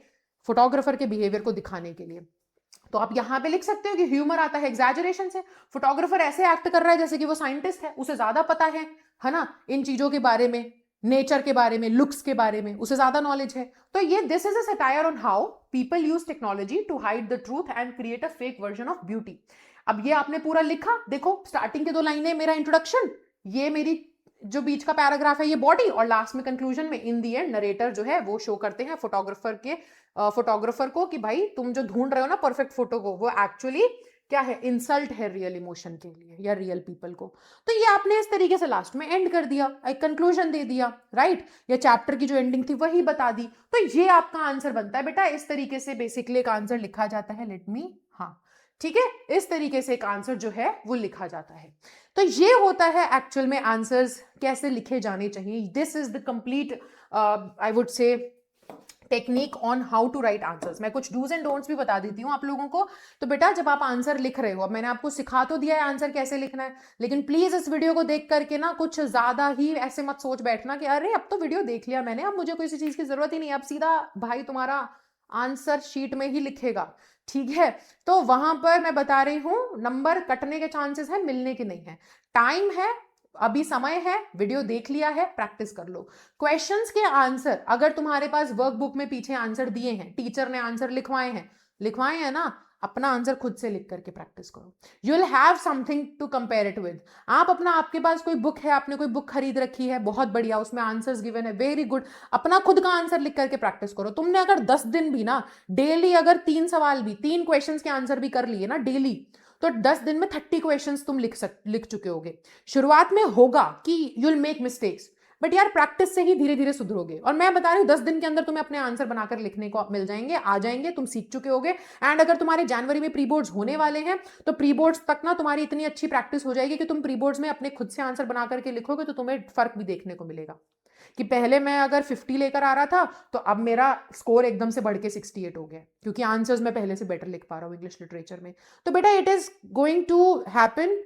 फोटोग्राफर के बिहेवियर को दिखाने के लिए। तो आप यहां पे लिख सकते हो कि ह्यूमर आता है एग्जैजरेशन से, फोटोग्राफर ऐसे एक्ट कर रहा है जैसे कि वो साइंटिस्ट है, उसे ज्यादा पता है ना, इन चीजों के बारे में, नेचर के बारे में, लुक्स के बारे में उसे ज्यादा नॉलेज है। तो ये this is a satire on how people use technology to hide the truth and create a fake version of beauty. अब ये आपने पूरा लिखा, देखो स्टार्टिंग के 2 लाइनें मेरा इंट्रोडक्शन, ये मेरी जो बीच का पैराग्राफ है ये बॉडी, और लास्ट में कंक्लूजन में इन दी एंड नरेटर जो है वो शो करते हैं फोटोग्राफर को कि भाई तुम जो ढूंढ रहे हो ना परफेक्ट फोटो को, वो एक्चुअली क्या है, इंसल्ट है रियल इमोशन के लिए या रियल पीपल को। तो ये आपने इस तरीके से लास्ट में एंड कर दिया, एक कंक्लूजन दे दिया, राइट, या चैप्टर की जो एंडिंग थी वही बता दी। तो ये आपका आंसर बनता है बेटा, इस तरीके से बेसिकली एक आंसर लिखा जाता है। लेट मी, हाँ ठीक है, इस तरीके से एक आंसर जो है वो लिखा जाता है। तो ये होता है एक्चुअल में आंसर्स कैसे लिखे जाने चाहिए। This is the complete I would say technique on how to write answers. मैं कुछ डूज एंड डोंट्स भी बता देती हूँ आप लोगों को। तो बेटा जब आप आंसर लिख रहे हो, अब मैंने आपको सिखा तो दिया है आंसर कैसे लिखना है, लेकिन प्लीज इस वीडियो को देख करके ना कुछ ज्यादा ही ऐसे मत सोच बैठना कि अरे अब तो वीडियो देख लिया मैंने, अब मुझे किसी चीज की जरूरत ही नहीं है, अब सीधा भाई तुम्हारा आंसर शीट में ही लिखेगा। ठीक है, तो वहां पर मैं बता रही हूं नंबर कटने के चांसेस है, मिलने के नहीं है। टाइम है, अभी समय है, वीडियो देख लिया है, प्रैक्टिस कर लो। क्वेश्चंस के आंसर अगर तुम्हारे पास वर्कबुक में पीछे आंसर दिए हैं, टीचर ने आंसर लिखवाए हैं ना, अपना आंसर खुद से लिख करके प्रैक्टिस करो। You will have something to compare it with. आप अपना, आपके पास कोई बुक है, आपने कोई बुक खरीद रखी है, बहुत बढ़िया, उसमें आंसर्स गिवन है, वेरी गुड, अपना खुद का आंसर लिख करके प्रैक्टिस करो। तुमने अगर 10 दिन भी ना डेली अगर 3 सवाल भी, 3 क्वेश्चंस के आंसर भी कर लिए ना डेली, तो 10 दिन में 30 क्वेश्चंस तुम लिख चुके होगे। शुरुआत में होगा कि you will make mistakes, but यार प्रैक्टिस से ही धीरे धीरे सुधरोगे। और मैं बता रही हूँ 10 दिन के अंदर तुम्हें अपने आंसर बनाकर लिखने को मिल जाएंगे, आ जाएंगे, तुम सीख चुके होगे। एंड अगर तुम्हारे जनवरी में प्री बोर्ड्स होने वाले हैं, तो प्री बोर्ड्स तक ना तुम्हारी इतनी अच्छी प्रैक्टिस हो जाएगी कि तुम प्री बोर्ड्स में अपने खुद से आंसर बना करके लिखोगे, तो तुम्हें फर्क भी देखने को मिलेगा कि पहले मैं अगर 50 लेकर आ रहा था, तो अब मेरा स्कोर एकदम से बढ़ के 68 हो गया, क्योंकि आंसर्स मैं पहले से बेटर लिख पा रहा हूँ इंग्लिश लिटरेचर में। तो बेटा it is going to happen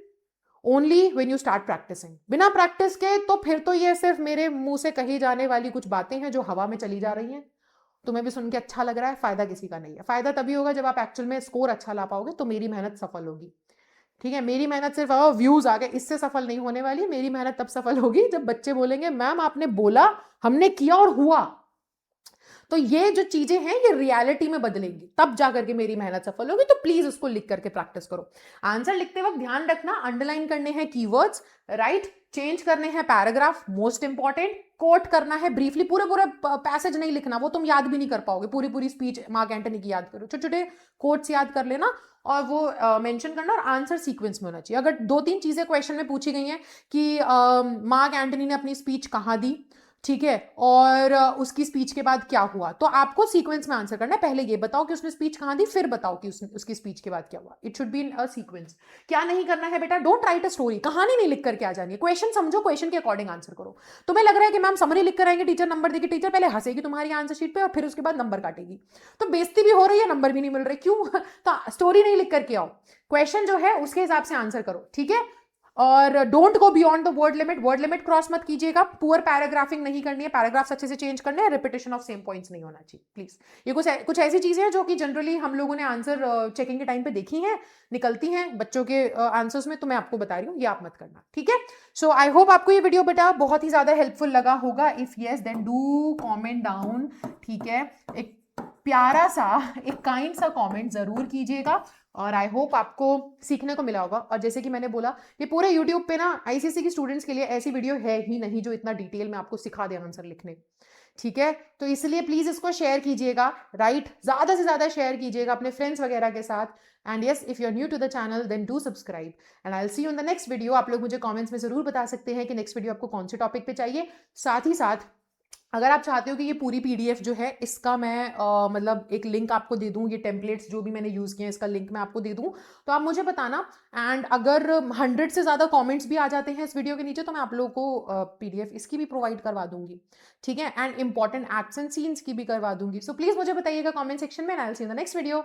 only when you start practising. बिना प्रैक्टिस के तो फिर तो ये सिर्फ मेरे मुंह से कही जाने वाली कुछ बातें हैं जो हवा में चली जा रही हैं। तुम्हें भी सुन के अच्छा लग रहा है, फायदा किसी का नहीं है। फायदा तभी होगा जब आप एक्चुअल में स्कोर अच्छा ला पाओगे, तो मेरी मेहनत सफल होगी। ठीक है, मेरी मेहनत सिर्फ व्यूज आ गए इससे सफल नहीं होने वाली। मेरी मेहनत तब सफल होगी जब बच्चे बोलेंगे मैम आपने बोला, हमने किया और हुआ। तो ये जो चीजें हैं ये रियलिटी में बदलेंगी, तब जाकर के मेरी मेहनत सफल होगी। तो प्लीज उसको लिख करके प्रैक्टिस करो। आंसर लिखते वक्त ध्यान रखना, अंडरलाइन करने हैं कीवर्ड्स, राइट, चेंज करने हैं पैराग्राफ, मोस्ट इंपॉर्टेंट, कोट करना है ब्रीफली, पूरे पूरे पैसेज नहीं लिखना, वो तुम याद भी नहीं कर पाओगे। पूरी पूरी स्पीच मार्क एंटनी की याद करो, छोटे छोटे कोट्स याद कर लेना और वो मेंशन करना। और आंसर सीक्वेंस में होना चाहिए। अगर 2-3 चीजें क्वेश्चन में पूछी गई हैं कि मार्क एंटनी ने अपनी स्पीच कहाँ दी, ठीक है, और उसकी स्पीच के बाद क्या हुआ, तो आपको सीक्वेंस में आंसर करना है। पहले ये बताओ कि उसने स्पीच कहां दी, फिर बताओ कि उसकी स्पीच के बाद क्या हुआ। It should be in a sequence. क्या नहीं करना है बेटा, डोंट राइट अ स्टोरी, कहानी नहीं लिख करके आ जानी है। क्वेश्चन समझो, क्वेश्चन के अकॉर्डिंग आंसर करो। तुम्हें लग रहा है कि मैम समरी लिख कर आएंगे, टीचर नंबर देगी, टीचर पहले हंसेगी तुम्हारी आंसर शीट पे और फिर उसके बाद नंबर काटेगी, तो बेइज्जती भी हो रही है, नंबर भी नहीं मिल रहे, क्यों? तो स्टोरी नहीं लिख करके आओ, क्वेश्चन जो है उसके हिसाब से आंसर करो, ठीक है। और don't go beyond the word limit cross मत कीजिएगा। पुअर पैराग्राफिंग नहीं करनी है, पैराग्राफ्स अच्छे से चेंज करने हैं, रिपीटेशन ऑफ सेम पॉइंट्स नहीं होना चाहिए प्लीज। ये कुछ ऐसी चीजें हैं जो कि जनरली हम लोगों ने आंसर चेकिंग के टाइम पे देखी हैं, निकलती हैं बच्चों के आंसर्स में, तो मैं आपको बता रही हूँ, ये आप मत करना, ठीक है। सो आई होप आपको ये वीडियो बेटा बहुत ही ज्यादा हेल्पफुल लगा होगा। If yes then do comment down, ठीक है, एक प्यारा सा, एक काइंड सा कमेंट जरूर कीजिएगा। और आई होप आपको सीखने को मिला होगा। और जैसे कि मैंने बोला, ये पूरे यूट्यूब पे ना आईसीएसई की स्टूडेंट्स के लिए ऐसी वीडियो है ही नहीं जो इतना डिटेल में आपको सिखा दे आंसर लिखने, ठीक है। तो इसलिए प्लीज इसको शेयर कीजिएगा, राइट, ज्यादा से ज्यादा शेयर कीजिएगा अपने फ्रेंड्स वगैरह के साथ। And yes, if you are new to the channel then do subscribe and I will see you in the next video. आप लोग मुझे कमेंट्स में जरूर बता सकते हैं कि नेक्स्ट वीडियो आपको कौन से टॉपिक पे चाहिए। साथ ही साथ अगर आप चाहते हो कि ये पूरी पीडीएफ जो है इसका मैं मतलब एक लिंक आपको दे दूं, ये टेम्पलेट्स जो भी मैंने यूज किए हैं इसका लिंक मैं आपको दे दूं, तो आप मुझे बताना। एंड अगर 100 से ज्यादा कमेंट्स भी आ जाते हैं इस वीडियो के नीचे, तो मैं आप लोगों को पीडीएफ इसकी भी प्रोवाइड करवा दूंगी, ठीक है, and important acts and scenes की भी करवा दूंगी। सो प्लीज मुझे बताइएगा कमेंट सेक्शन में, and I will see you in the next video.